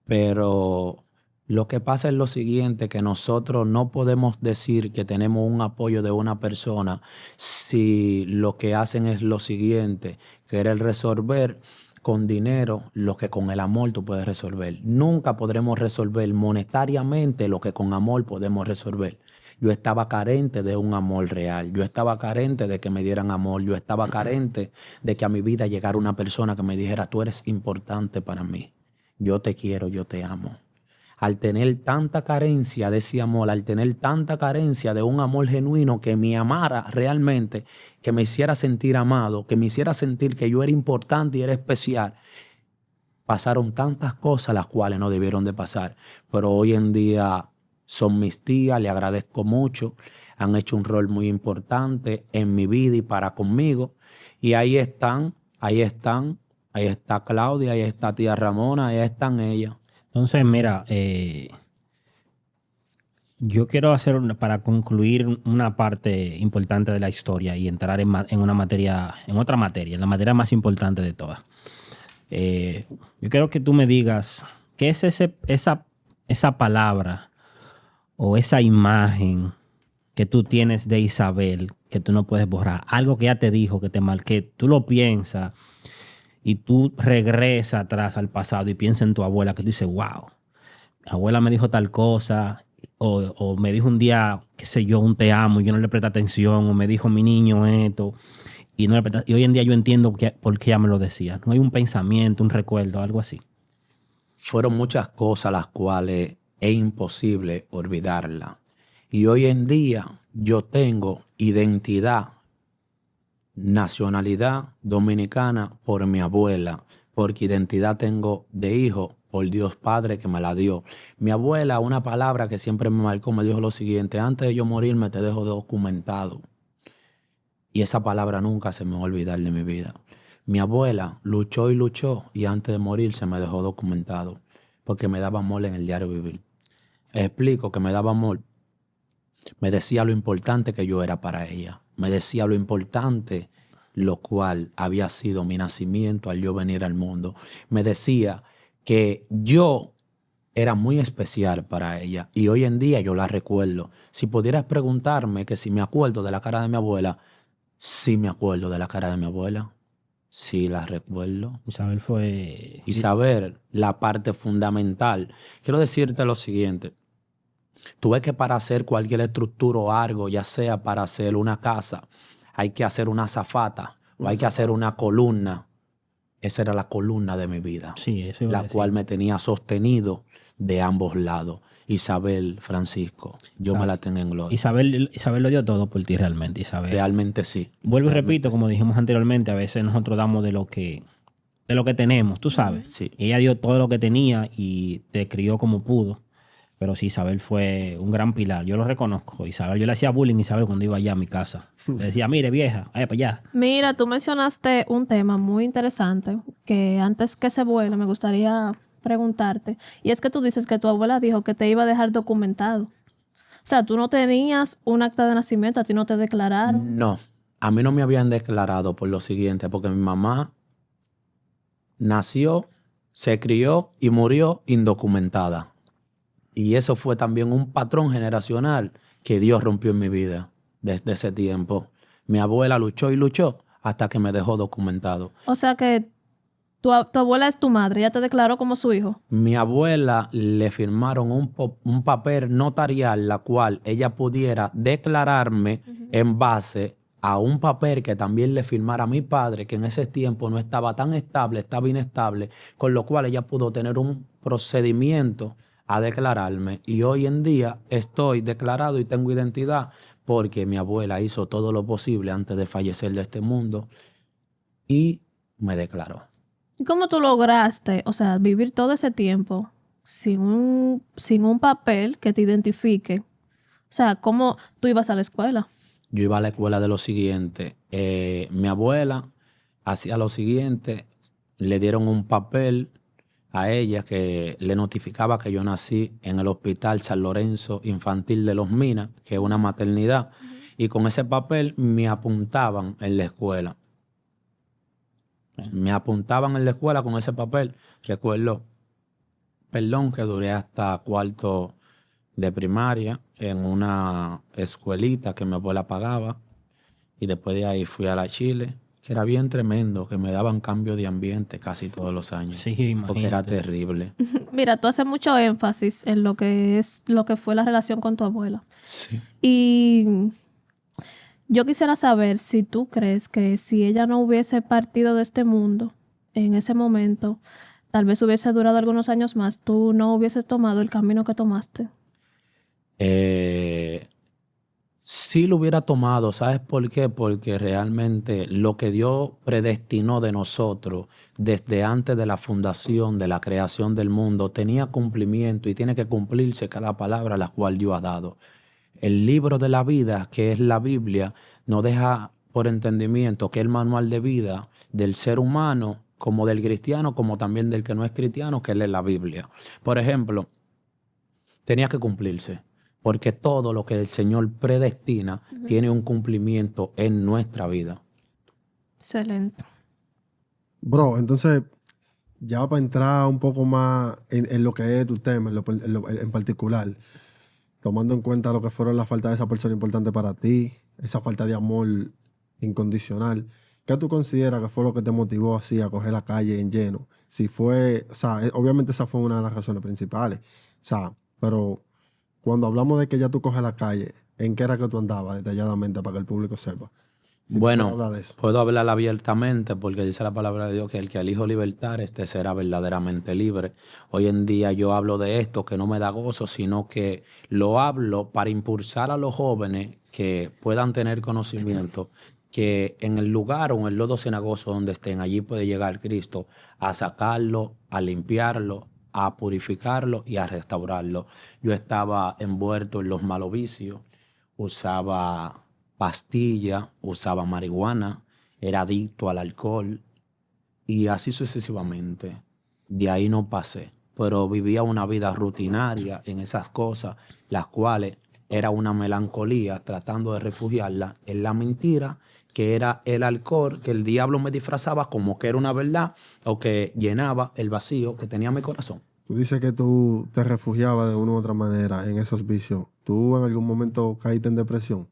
pero lo que pasa es lo siguiente, que nosotros no podemos decir que tenemos un apoyo de una persona si lo que hacen es lo siguiente, querer resolver con dinero lo que con el amor tú puedes resolver. Nunca podremos resolver monetariamente lo que con amor podemos resolver. Yo estaba carente de un amor real. Yo estaba carente de que me dieran amor. Yo estaba carente de que a mi vida llegara una persona que me dijera, tú eres importante para mí. Yo te quiero, yo te amo. Al tener tanta carencia de ese amor, al tener tanta carencia de un amor genuino que me amara realmente, que me hiciera sentir amado, que me hiciera sentir que yo era importante y era especial, pasaron tantas cosas las cuales no debieron de pasar. Pero hoy en día son mis tías, le agradezco mucho, han hecho un rol muy importante en mi vida y para conmigo. Y ahí están, ahí está Claudia, ahí está tía Ramona, ahí están ellas. Entonces, mira, yo quiero hacer, para concluir una parte importante de la historia y entrar en una materia, en otra materia, en la materia más importante de todas. Yo quiero que tú me digas, ¿qué es esa palabra o esa imagen que tú tienes de Isabel que tú no puedes borrar? Algo que ella te dijo, que te marqué, tú lo piensas y tú regresas atrás al pasado y piensas en tu abuela, que tú dices, wow, mi abuela me dijo tal cosa, o me dijo un día, qué sé yo, un te amo y yo no le presté atención, o me dijo mi niño esto, y hoy en día yo entiendo por qué ella me lo decía. No hay un pensamiento, un recuerdo, algo así. Fueron muchas cosas las cuales es imposible olvidarla. Y hoy en día yo tengo identidad, nacionalidad dominicana por mi abuela, porque identidad tengo de hijo por Dios Padre que me la dio. Mi abuela, una palabra que siempre me marcó, me dijo lo siguiente: antes de yo morirme te dejo documentado. Y esa palabra nunca se me va a olvidar de mi vida. Mi abuela luchó y luchó y antes de morir se me dejó documentado porque me daba amor en el diario vivir. Explico que me daba amor. Me decía lo importante que yo era para ella. Me decía lo importante lo cual había sido mi nacimiento al yo venir al mundo. Me decía que yo era muy especial para ella y hoy en día yo la recuerdo. Si pudieras preguntarme que si me acuerdo de la cara de mi abuela, sí me acuerdo de la cara de mi abuela. Sí la recuerdo. Isabel fue... Y saber la parte fundamental. Quiero decirte lo siguiente. Tú ves que para hacer cualquier estructura o algo, ya sea para hacer una casa, hay que hacer una azafata o hay que hacer una columna. Esa era la columna de mi vida, Sí, eso iba a la decir. cual me tenía sostenido de ambos lados. Isabel, Francisco, yo me la tengo en gloria. Isabel lo dio todo por ti realmente, Isabel. Realmente sí. Vuelvo y Realmente repito, como dijimos anteriormente, a veces nosotros damos de lo que tenemos, tú sabes. Sí. Ella dio todo lo que tenía y te crió como pudo. Pero sí, Isabel fue un gran pilar. Yo lo reconozco. Isabel, yo le hacía bullying a Isabel cuando iba allá a mi casa. Le decía, mire, vieja, vaya para allá. Mira, tú mencionaste un tema muy interesante que antes que se vuelva me gustaría preguntarte. Y es que tú dices que tu abuela dijo que te iba a dejar documentado. O sea, tú no tenías un acta de nacimiento, a ti no te declararon. No, a mí no me habían declarado por lo siguiente, porque mi mamá nació, se crió y murió indocumentada. Y eso fue también un patrón generacional que Dios rompió en mi vida desde ese tiempo. Mi abuela luchó y luchó hasta que me dejó documentado. O sea que tu abuela es tu madre, ella te declaró como su hijo. Mi abuela le firmaron un papel notarial, la cual ella pudiera declararme en base a un papel que también le firmara a mi padre, que en ese tiempo no estaba tan estable, estaba inestable, con lo cual ella pudo tener un procedimiento a declararme. Y hoy en día estoy declarado y tengo identidad porque mi abuela hizo todo lo posible antes de fallecer de este mundo y me declaró. ¿Y cómo tú lograste, o sea, vivir todo ese tiempo sin un papel que te identifique? O sea, ¿cómo tú ibas a la escuela? Yo iba a la escuela de lo siguiente. Mi abuela hacía lo siguiente. Le dieron un papel a ella que le notificaba que yo nací en el Hospital San Lorenzo Infantil de Los Minas, que es una maternidad. Y con ese papel me apuntaban en la escuela. Me apuntaban en la escuela con ese papel. Recuerdo, que duré hasta cuarto de primaria en una escuelita que mi abuela pagaba. Y después de ahí fui a la Chile, que era bien tremendo, que me daban cambio de ambiente casi todos los años. Sí, Porque era imagínate. terrible. Mira, tú haces mucho énfasis en lo que fue la relación con tu abuela. Sí. Y yo quisiera saber si tú crees que si ella no hubiese partido de este mundo en ese momento, tal vez hubiese durado algunos años más, tú no hubieses tomado el camino que tomaste. Sí lo hubiera tomado, ¿sabes por qué? Porque realmente lo que Dios predestinó de nosotros desde antes de la fundación, de la creación del mundo, tenía cumplimiento y tiene que cumplirse cada palabra la cual Dios ha dado. El libro de la vida, que es la Biblia, nos deja por entendimiento que es el manual de vida del ser humano, como del cristiano, como también del que no es cristiano, que lee la Biblia. Por ejemplo, tenía que cumplirse, porque todo lo que el Señor predestina tiene un cumplimiento en nuestra vida. Excelente. Bro, entonces, ya para entrar un poco más en lo que es tu tema, en particular, tomando en cuenta lo que fueron la falta de esa persona importante para ti, esa falta de amor incondicional, ¿qué tú consideras que fue lo que te motivó así a coger la calle en lleno? Si fue, o sea, obviamente esa fue una de las razones principales, o sea, pero cuando hablamos de que ya tú coges la calle, ¿en qué era que tú andabas detalladamente para que el público sepa? Si Bueno, puedes hablar de eso. puedo hablar abiertamente porque dice la palabra de Dios que el que al Hijo libertar, este será verdaderamente libre. Hoy en día yo hablo de esto que no me da gozo, sino que lo hablo para impulsar a los jóvenes que puedan tener conocimiento que en el lugar o en el lodo cenagoso donde estén, allí puede llegar Cristo a sacarlo, a limpiarlo, a purificarlo y a restaurarlo. Yo estaba envuelto en los malos vicios, usaba pastillas, usaba marihuana, era adicto al alcohol y así sucesivamente. De ahí no pasé, pero vivía una vida rutinaria en esas cosas, las cuales era una melancolía tratando de refugiarla en la mentira que era el alcohol, que el diablo me disfrazaba como que era una verdad o que llenaba el vacío que tenía mi corazón. Tú dices que tú te refugiabas de una u otra manera en esos vicios. ¿Tú en algún momento caíste en depresión?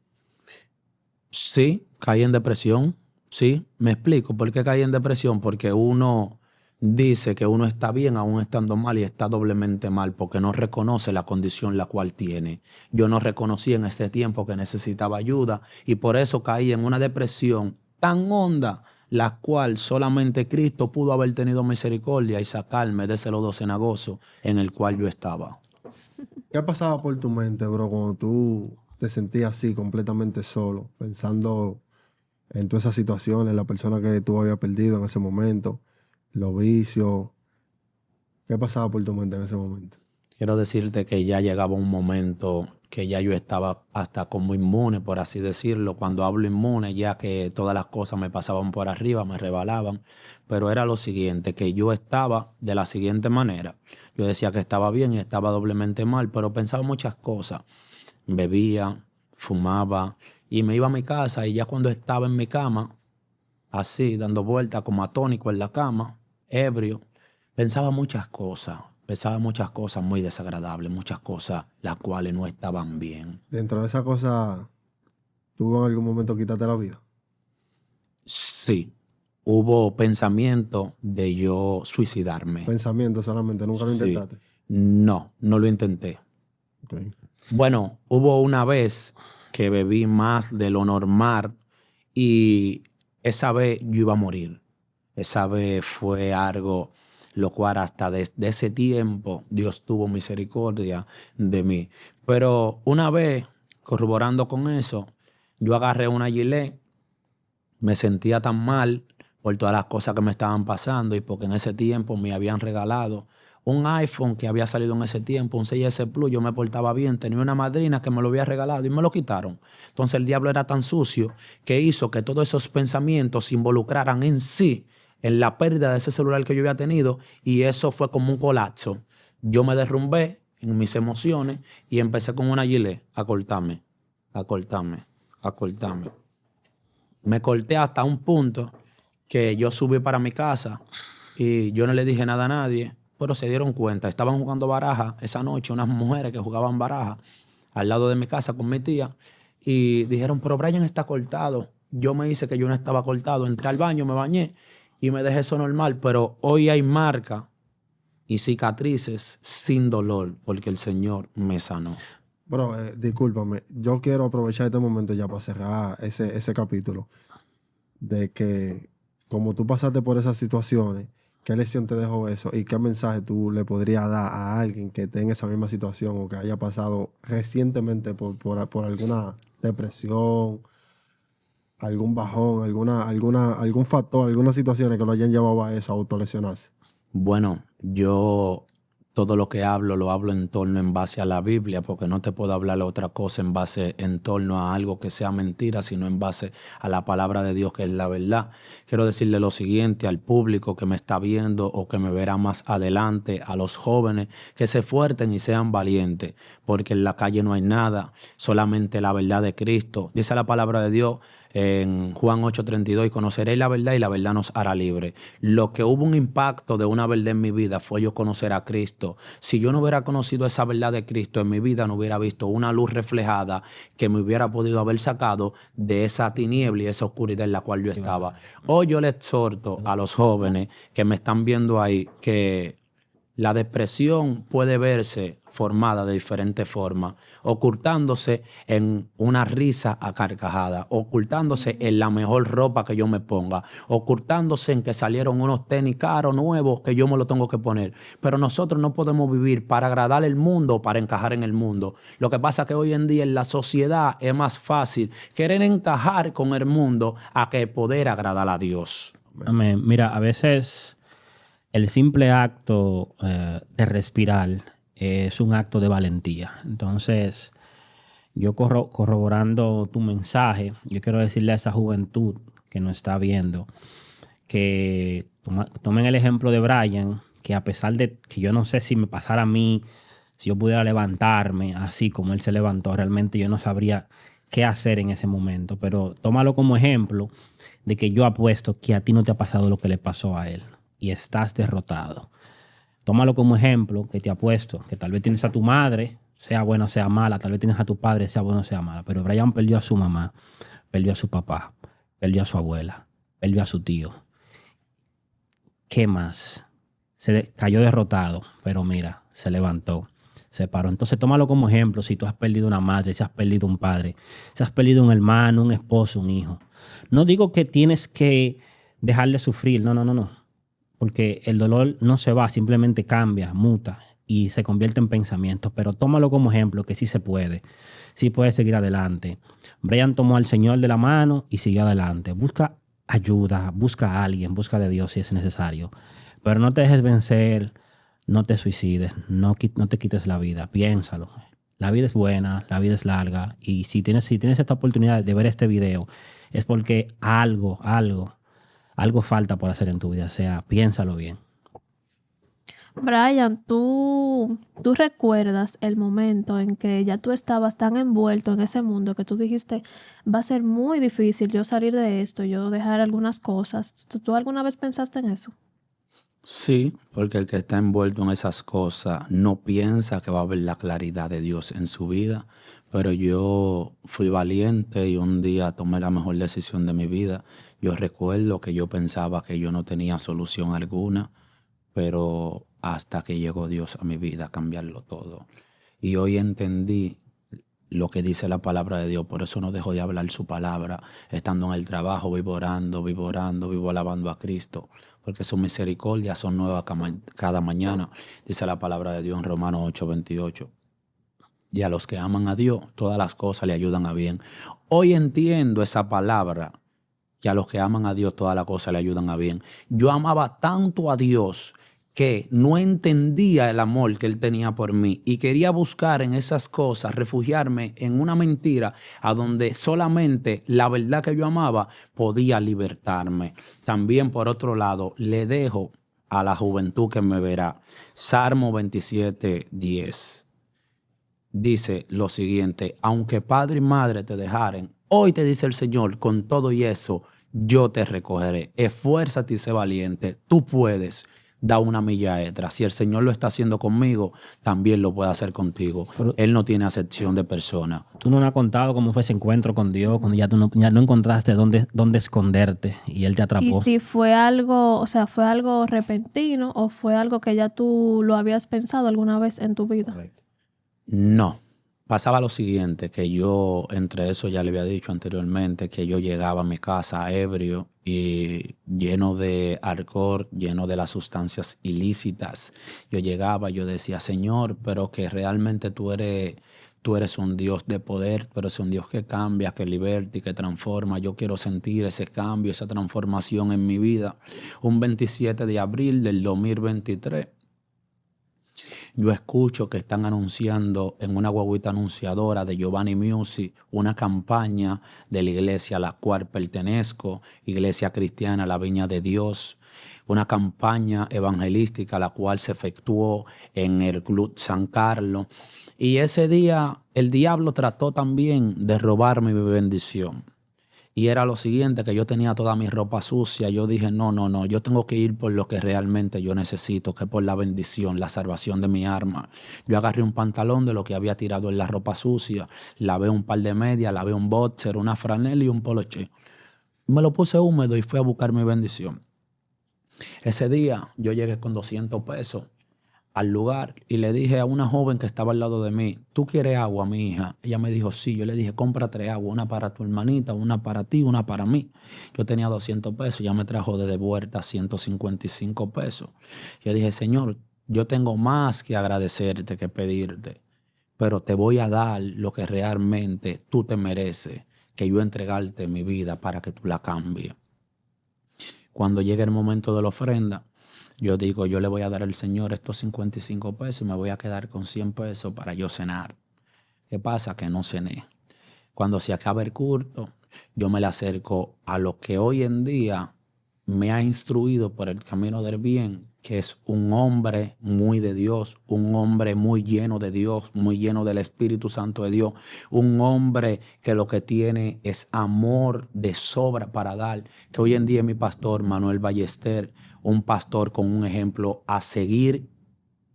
Sí, caí en depresión. Sí, me explico por qué caí en depresión. Porque uno dice que uno está bien aún estando mal y está doblemente mal porque no reconoce la condición la cual tiene. Yo no reconocí en ese tiempo que necesitaba ayuda y por eso caí en una depresión tan honda, la cual solamente Cristo pudo haber tenido misericordia y sacarme de ese lodo cenagoso en el cual yo estaba. ¿Qué pasaba por tu mente, bro, cuando tú te sentías así, completamente solo, pensando en todas esas situaciones, la persona que tú habías perdido en ese momento, los vicios? ¿Qué pasaba por tu mente en ese momento? Quiero decirte que ya llegaba un momento que ya yo estaba hasta como inmune, por así decirlo. Cuando hablo inmune, ya que todas las cosas me pasaban por arriba, me rebalaban. Pero era lo siguiente, que yo estaba de la siguiente manera. Yo decía que estaba bien y estaba doblemente mal, pero pensaba muchas cosas. Bebía, fumaba y me iba a mi casa y ya cuando estaba en mi cama, así, dando vueltas como atónico en la cama, ebrio, pensaba muchas cosas muy desagradables, muchas cosas las cuales no estaban bien. Dentro de esa cosa, ¿tú en algún momento quitaste la vida? Sí, hubo pensamiento de yo suicidarme. Pensamiento solamente, nunca lo Sí. intentaste. No, no lo intenté. Ok. Bueno, hubo una vez que bebí más de lo normal y esa vez yo iba a morir. Esa vez fue algo lo cual hasta desde ese tiempo Dios tuvo misericordia de mí. Pero una vez, corroborando con eso, yo agarré una gilet, me sentía tan mal por todas las cosas que me estaban pasando y porque en ese tiempo me habían regalado un iPhone que había salido en ese tiempo, un 6S Plus, yo me portaba bien, tenía una madrina que me lo había regalado y me lo quitaron. Entonces el diablo era tan sucio que hizo que todos esos pensamientos se involucraran en sí, en la pérdida de ese celular que yo había tenido y eso fue como un colapso. Yo me derrumbé en mis emociones y empecé con una gilet a cortarme, a cortarme, a cortarme. Me corté hasta un punto que yo subí para mi casa y yo no le dije nada a nadie, pero se dieron cuenta. Estaban jugando baraja esa noche, unas mujeres que jugaban baraja al lado de mi casa con mi tía y dijeron, pero Brian está cortado. Yo me hice que yo no estaba cortado, entré al baño, me bañé y me dejé eso normal, pero hoy hay marcas y cicatrices sin dolor porque el Señor me sanó. Bro, discúlpame, yo quiero aprovechar este momento ya para cerrar ese capítulo de que como tú pasaste por esas situaciones, ¿qué lección te dejó eso? ¿Y qué mensaje tú le podrías dar a alguien que esté en esa misma situación o que haya pasado recientemente por alguna depresión, algún bajón, algún factor, algunas situaciones que lo hayan llevado a eso, a autolesionarse? Bueno, yo todo lo que hablo lo hablo en torno en base a la Biblia, porque no te puedo hablar otra cosa en torno a algo que sea mentira, sino en base a la palabra de Dios, que es la verdad. Quiero decirle lo siguiente al público que me está viendo o que me verá más adelante, a los jóvenes, que se esfuercen y sean valientes, porque en la calle no hay nada, solamente la verdad de Cristo. Dice la palabra de Dios en Juan 8:32, y conoceréis la verdad y la verdad nos hará libre. Lo que hubo un impacto de una verdad en mi vida fue yo conocer a Cristo. Si yo no hubiera conocido esa verdad de Cristo en mi vida, no hubiera visto una luz reflejada que me hubiera podido haber sacado de esa tiniebla y esa oscuridad en la cual yo estaba. Hoy yo le exhorto a los jóvenes que me están viendo ahí que la depresión puede verse formada de diferentes formas, ocultándose en una risa a carcajada, ocultándose en la mejor ropa que yo me ponga, ocultándose en que salieron unos tenis caros nuevos que yo me los tengo que poner. Pero nosotros no podemos vivir para agradar al mundo o para encajar en el mundo. Lo que pasa es que hoy en día en la sociedad es más fácil querer encajar con el mundo a que poder agradar a Dios. Amén. Mira, a veces el simple acto de respirar es un acto de valentía. Entonces, yo corroborando tu mensaje, yo quiero decirle a esa juventud que nos está viendo que tomen el ejemplo de Brian, que a pesar de que yo no sé si me pasara a mí, si yo pudiera levantarme así como él se levantó, realmente yo no sabría qué hacer en ese momento. Pero tómalo como ejemplo de que yo apuesto que a ti no te ha pasado lo que le pasó a él y estás derrotado. Tómalo como ejemplo que te apuesto que tal vez tienes a tu madre, sea buena o sea mala, tal vez tienes a tu padre, sea bueno o sea mala, pero Brian perdió a su mamá, perdió a su papá, perdió a su abuela, perdió a su tío. ¿Qué más? Se cayó derrotado, pero mira, se levantó, se paró. Entonces tómalo como ejemplo si tú has perdido una madre, si has perdido un padre, si has perdido un hermano, un esposo, un hijo. No digo que tienes que dejar de sufrir, no. Porque el dolor no se va, simplemente cambia, muta y se convierte en pensamientos. Pero tómalo como ejemplo que sí se puede, sí puedes seguir adelante. Brian tomó al Señor de la mano y siguió adelante. Busca ayuda, busca a alguien, busca de Dios si es necesario. Pero no te dejes vencer, no te suicides, no te quites la vida, piénsalo. La vida es buena, la vida es larga y si tienes esta oportunidad de ver este video es porque algo falta por hacer en tu vida, o sea, piénsalo bien. Brian, ¿tú recuerdas el momento en que ya tú estabas tan envuelto en ese mundo que tú dijiste, va a ser muy difícil yo salir de esto, yo dejar algunas cosas? ¿Tú alguna vez pensaste en eso? Sí, porque el que está envuelto en esas cosas no piensa que va a haber la claridad de Dios en su vida, pero yo fui valiente y un día tomé la mejor decisión de mi vida. Yo recuerdo que yo pensaba que yo no tenía solución alguna, pero hasta que llegó Dios a mi vida a cambiarlo todo. Y hoy entendí lo que dice la palabra de Dios, por eso no dejo de hablar su palabra, estando en el trabajo, vivo orando, vivo alabando a Cristo, porque sus misericordias son nuevas cada mañana, dice la palabra de Dios en Romanos 8:28. Y a los que aman a Dios, todas las cosas le ayudan a bien. Hoy entiendo esa palabra, que a los que aman a Dios, todas las cosas le ayudan a bien. Yo amaba tanto a Dios que no entendía el amor que Él tenía por mí y quería buscar en esas cosas, refugiarme en una mentira a donde solamente la verdad que yo amaba podía libertarme. También, por otro lado, le dejo a la juventud que me verá Salmo 27:10. Dice lo siguiente: aunque padre y madre te dejaren, hoy te dice el Señor, con todo y eso, yo te recogeré. Esfuérzate y sé valiente. Tú puedes. Da una milla extra. Si el Señor lo está haciendo conmigo, también lo puede hacer contigo. Pero Él no tiene acepción de persona. tú no nos has contado cómo fue ese encuentro con Dios, cuando ya no encontraste dónde esconderte y Él te Y atrapó. si fue algo, o sea, fue algo repentino o fue algo que ya tú lo habías pensado alguna vez en tu vida. No. Pasaba lo siguiente, que yo, entre eso ya le había dicho anteriormente, que yo llegaba a mi casa ebrio y lleno de alcohol, lleno de las sustancias ilícitas. Yo llegaba, yo decía, Señor, pero que realmente tú eres un Dios de poder, pero es un Dios que cambia, que liberta y que transforma. Yo quiero sentir ese cambio, esa transformación en mi vida. Un 27 de abril del 2023. Yo escucho que están anunciando en una guaguita anunciadora de Giovanni Music una campaña de la iglesia a la cual pertenezco, Iglesia Cristiana La Viña de Dios, una campaña evangelística la cual se efectuó en el Club San Carlos. Y ese día el diablo trató también de robarme mi bendición. Y era lo siguiente, que yo tenía toda mi ropa sucia. Yo dije, no, yo tengo que ir por lo que realmente yo necesito, que es por la bendición, la salvación de mi alma. Yo agarré un pantalón de lo que había tirado en la ropa sucia, lavé un par de medias, lavé un boxer, una franela y un poloché. Me lo puse húmedo y fui a buscar mi bendición. Ese día yo llegué con 200 pesos al lugar y le dije a una joven que estaba al lado de mí, ¿tú quieres agua, mi hija? Ella me dijo, sí. Yo le dije, compra 3 aguas, una para tu hermanita, una para ti, una para mí. Yo tenía 200 pesos, ya me trajo de vuelta 155 pesos. Yo dije, Señor, yo tengo más que agradecerte que pedirte, pero te voy a dar lo que realmente tú te mereces, que yo entregarte mi vida para que tú la cambies. Cuando llegue el momento de la ofrenda, yo digo, yo le voy a dar al Señor estos 55 pesos y me voy a quedar con 100 pesos para yo cenar. ¿Qué pasa? Que no cené. Cuando se acaba el culto, yo me le acerco a lo que hoy en día me ha instruido por el camino del bien, que es un hombre muy de Dios, un hombre muy lleno de Dios, muy lleno del Espíritu Santo de Dios, un hombre que lo que tiene es amor de sobra para dar, que hoy en día es mi pastor Manuel Ballester, un pastor con un ejemplo a seguir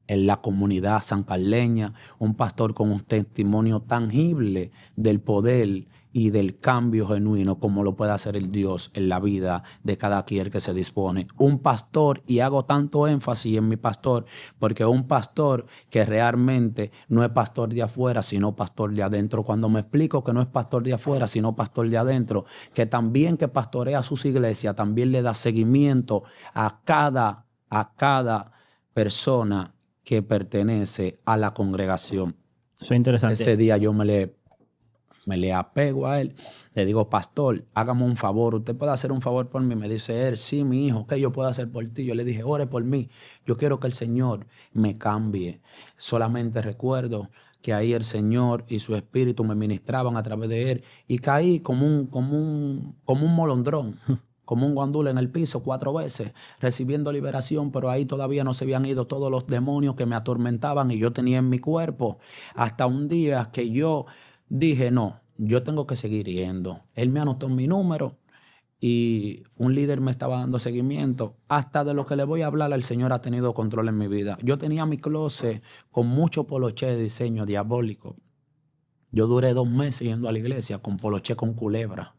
en la comunidad sancarleña, un pastor con un testimonio tangible del poder y del cambio genuino como lo puede hacer el Dios en la vida de cada quien que se dispone. Un pastor, y hago tanto énfasis en mi pastor, porque un pastor que realmente no es pastor de afuera, sino pastor de adentro. Cuando me explico que no es pastor de afuera, sino pastor de adentro, que también que pastorea sus iglesias, también le da seguimiento a cada persona que pertenece a la congregación. Eso es interesante. Ese día yo me le apego a él, le digo, pastor, hágame un favor, ¿usted puede hacer un favor por mí? Me dice él, sí, mi hijo, ¿qué yo puedo hacer por ti? Yo le dije, ore por mí, yo quiero que el Señor me cambie. Solamente recuerdo que ahí el Señor y su Espíritu me ministraban a través de él y caí como un molondrón. Como un guandul en el piso 4 veces, recibiendo liberación, pero ahí todavía no se habían ido todos los demonios que me atormentaban y yo tenía en mi cuerpo. Hasta un día que yo dije, no, yo tengo que seguir yendo. Él me anotó mi número y un líder me estaba dando seguimiento. Hasta de lo que le voy a hablar, el Señor ha tenido control en mi vida. Yo tenía mi closet con mucho poloché de diseño diabólico. Yo duré 2 meses yendo a la iglesia con poloché con culebra.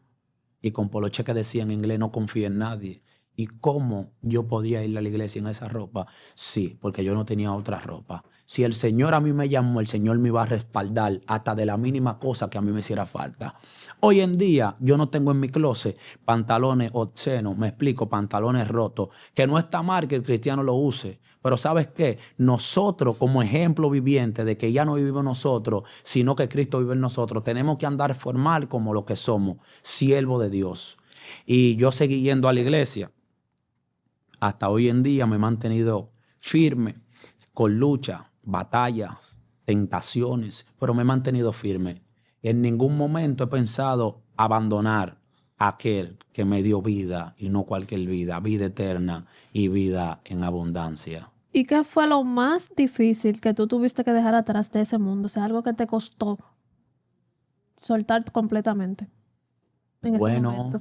Y con poloché que decía en inglés, no confío en nadie. ¿Y cómo yo podía ir a la iglesia en esa ropa? Sí, porque yo no tenía otra ropa. Si el Señor a mí me llamó, el Señor me iba a respaldar hasta de la mínima cosa que a mí me hiciera falta. Hoy en día yo no tengo en mi closet pantalones obscenos, me explico, pantalones rotos, que no está mal que el cristiano lo use. Pero ¿sabes qué? Nosotros como ejemplo viviente de que ya no vivimos nosotros, sino que Cristo vive en nosotros, tenemos que andar formal como lo que somos, siervos de Dios. Y yo seguí yendo a la iglesia. Hasta hoy en día me he mantenido firme, con lucha, batallas, tentaciones, pero me he mantenido firme. En ningún momento he pensado abandonar a aquel que me dio vida y no cualquier vida, vida eterna y vida en abundancia. ¿Y qué fue lo más difícil que tú tuviste que dejar atrás de ese mundo? O sea, algo que te costó soltar completamente en ese momento.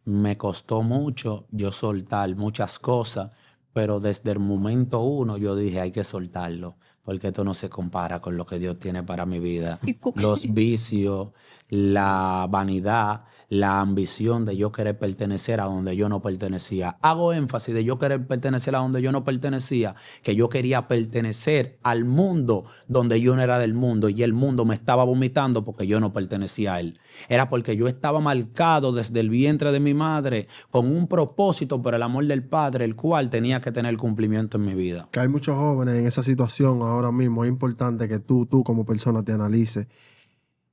Me costó mucho yo soltar muchas cosas, pero desde el momento 1 yo dije, hay que soltarlo, porque esto no se compara con lo que Dios tiene para mi vida. Los vicios, la vanidad, la ambición de yo querer pertenecer a donde yo no pertenecía. Hago énfasis de yo querer pertenecer a donde yo no pertenecía, que yo quería pertenecer al mundo donde yo no era del mundo y el mundo me estaba vomitando porque yo no pertenecía a él. Era porque yo estaba marcado desde el vientre de mi madre con un propósito por el amor del Padre, el cual tenía que tener cumplimiento en mi vida. Que hay muchos jóvenes en esa situación ahora mismo. Es importante que tú como persona te analices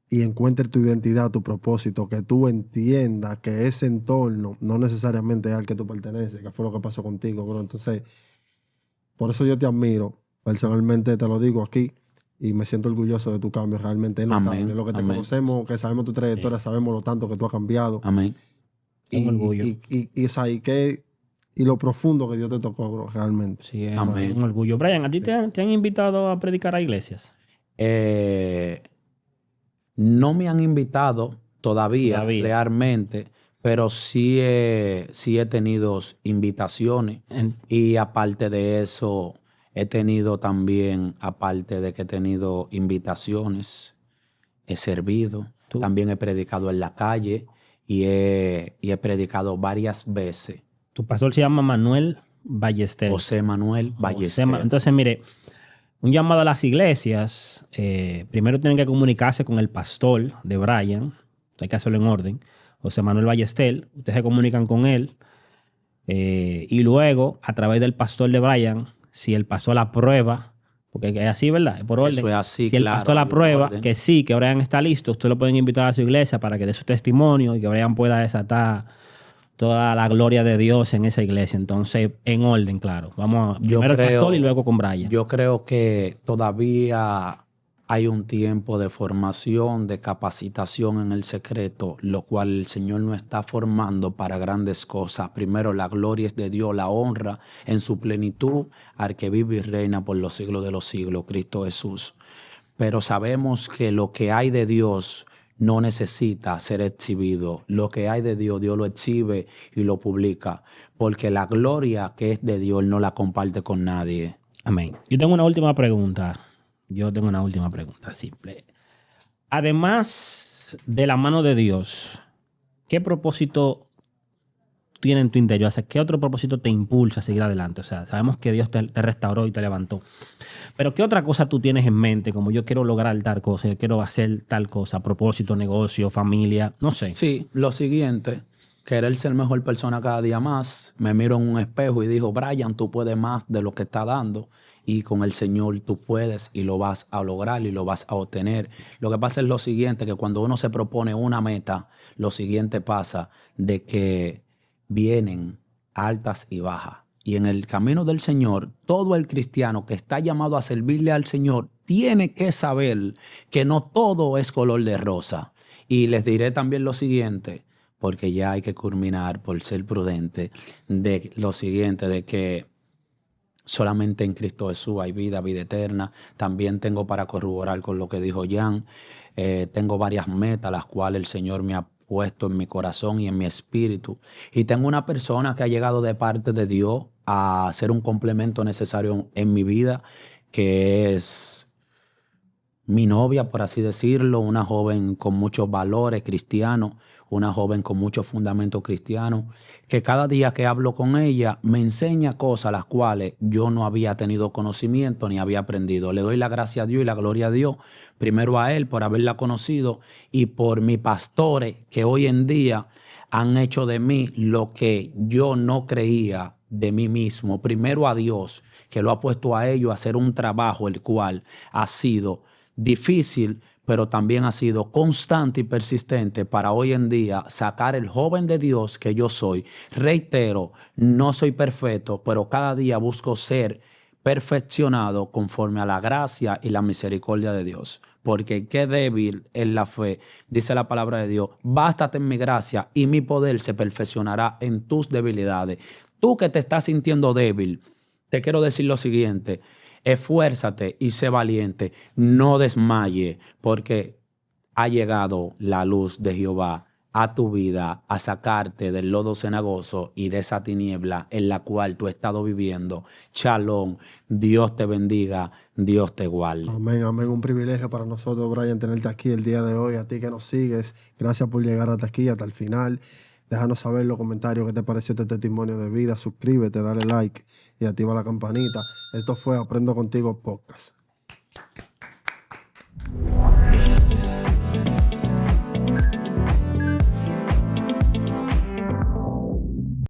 y encuentres tu identidad, tu propósito, que tú entiendas que ese entorno no necesariamente es al que tú perteneces, que fue lo que pasó contigo, bro. Entonces, por eso yo te admiro, personalmente te lo digo aquí, y me siento orgulloso de tu cambio, realmente es notable. Amén. Lo que te Amén. conocemos, que sabemos tu trayectoria, sabemos lo tanto que tú has cambiado. Amén. Y, Un orgullo. Y lo profundo que Dios te tocó, bro, realmente. Sí, es Amén. un orgullo. Brian, ¿a ti te han invitado a predicar a iglesias? No me han invitado todavía. Realmente, pero sí he tenido invitaciones. Y aparte de eso, he tenido también, aparte de que he tenido invitaciones, he servido. También he predicado en la calle y he predicado varias veces. Tu pastor se llama Manuel Ballester. José Manuel Ballester. Entonces, mire, un llamado a las iglesias. Primero tienen que comunicarse con el pastor de Brian. Hay que hacerlo en orden. José Manuel Ballester. Ustedes se comunican con él. Y luego, a través del pastor de Brian, si el pastor aprueba, porque es así, ¿verdad? Es por orden. Eso es así, si el claro, pastor hay aprueba orden. que sí, que Brian está listo, ustedes lo pueden invitar a su iglesia para que dé su testimonio y que Brian pueda desatar toda la gloria de Dios en esa iglesia. Entonces, en orden, claro. Vamos primero el pastor y luego con Brian. Yo creo que todavía hay un tiempo de formación, de capacitación en el secreto, lo cual el Señor nos está formando para grandes cosas. Primero, la gloria es de Dios, la honra en su plenitud, al que vive y reina por los siglos de los siglos, Cristo Jesús. Pero sabemos que lo que hay de Dios no necesita ser exhibido. Lo que hay de Dios, Dios lo exhibe y lo publica, porque la gloria que es de Dios, Él no la comparte con nadie. Amén. Yo tengo una última pregunta. Simple. Además de la mano de Dios, ¿qué propósito tiene en tu interior? O sea, ¿qué otro propósito te impulsa a seguir adelante? O sea, sabemos que Dios te restauró y te levantó. Pero ¿qué otra cosa tú tienes en mente? Como yo quiero lograr tal cosa, yo quiero hacer tal cosa, propósito, negocio, familia, no sé. Sí, lo siguiente, querer ser mejor persona cada día más. Me miro en un espejo y digo, Brian, tú puedes más de lo que está dando. Y con el Señor tú puedes y lo vas a lograr y lo vas a obtener. Lo que pasa es lo siguiente, que cuando uno se propone una meta, lo siguiente pasa de que vienen altas y bajas. Y en el camino del Señor, todo el cristiano que está llamado a servirle al Señor tiene que saber que no todo es color de rosa. Y les diré también lo siguiente, porque ya hay que culminar por ser prudente, de lo siguiente, de que solamente en Cristo Jesús hay vida, vida eterna. También tengo para corroborar con lo que dijo Jan. Tengo varias metas, las cuales el Señor me ha puesto en mi corazón y en mi espíritu. Y tengo una persona que ha llegado de parte de Dios a ser un complemento necesario en mi vida, que es mi novia, por así decirlo, una joven con muchos valores cristianos, una joven con muchos fundamentos cristianos, que cada día que hablo con ella me enseña cosas las cuales yo no había tenido conocimiento ni había aprendido. Le doy la gracia a Dios y la gloria a Dios, primero a Él por haberla conocido y por mis pastores que hoy en día han hecho de mí lo que yo no creía de mí mismo. Primero a Dios, que lo ha puesto a ellos a hacer un trabajo el cual ha sido difícil, pero también ha sido constante y persistente para hoy en día sacar el joven de Dios que yo soy. Reitero, no soy perfecto, pero cada día busco ser perfeccionado conforme a la gracia y la misericordia de Dios. Porque qué débil es la fe, dice la palabra de Dios. Bástate en mi gracia y mi poder se perfeccionará en tus debilidades. Tú que te estás sintiendo débil, te quiero decir lo siguiente. Esfuérzate y sé valiente, no desmaye, porque ha llegado la luz de Jehová a tu vida a sacarte del lodo cenagoso y de esa tiniebla en la cual tú has estado viviendo. Shalom, Dios te bendiga, Dios te guarde. Amén, amén. Un privilegio para nosotros, Brian, tenerte aquí el día de hoy. A ti que nos sigues, gracias por llegar hasta aquí, hasta el final. Déjanos saber en los comentarios qué te pareció este testimonio de vida. Suscríbete, dale like y activa la campanita. Esto fue Aprendo Contigo Podcast.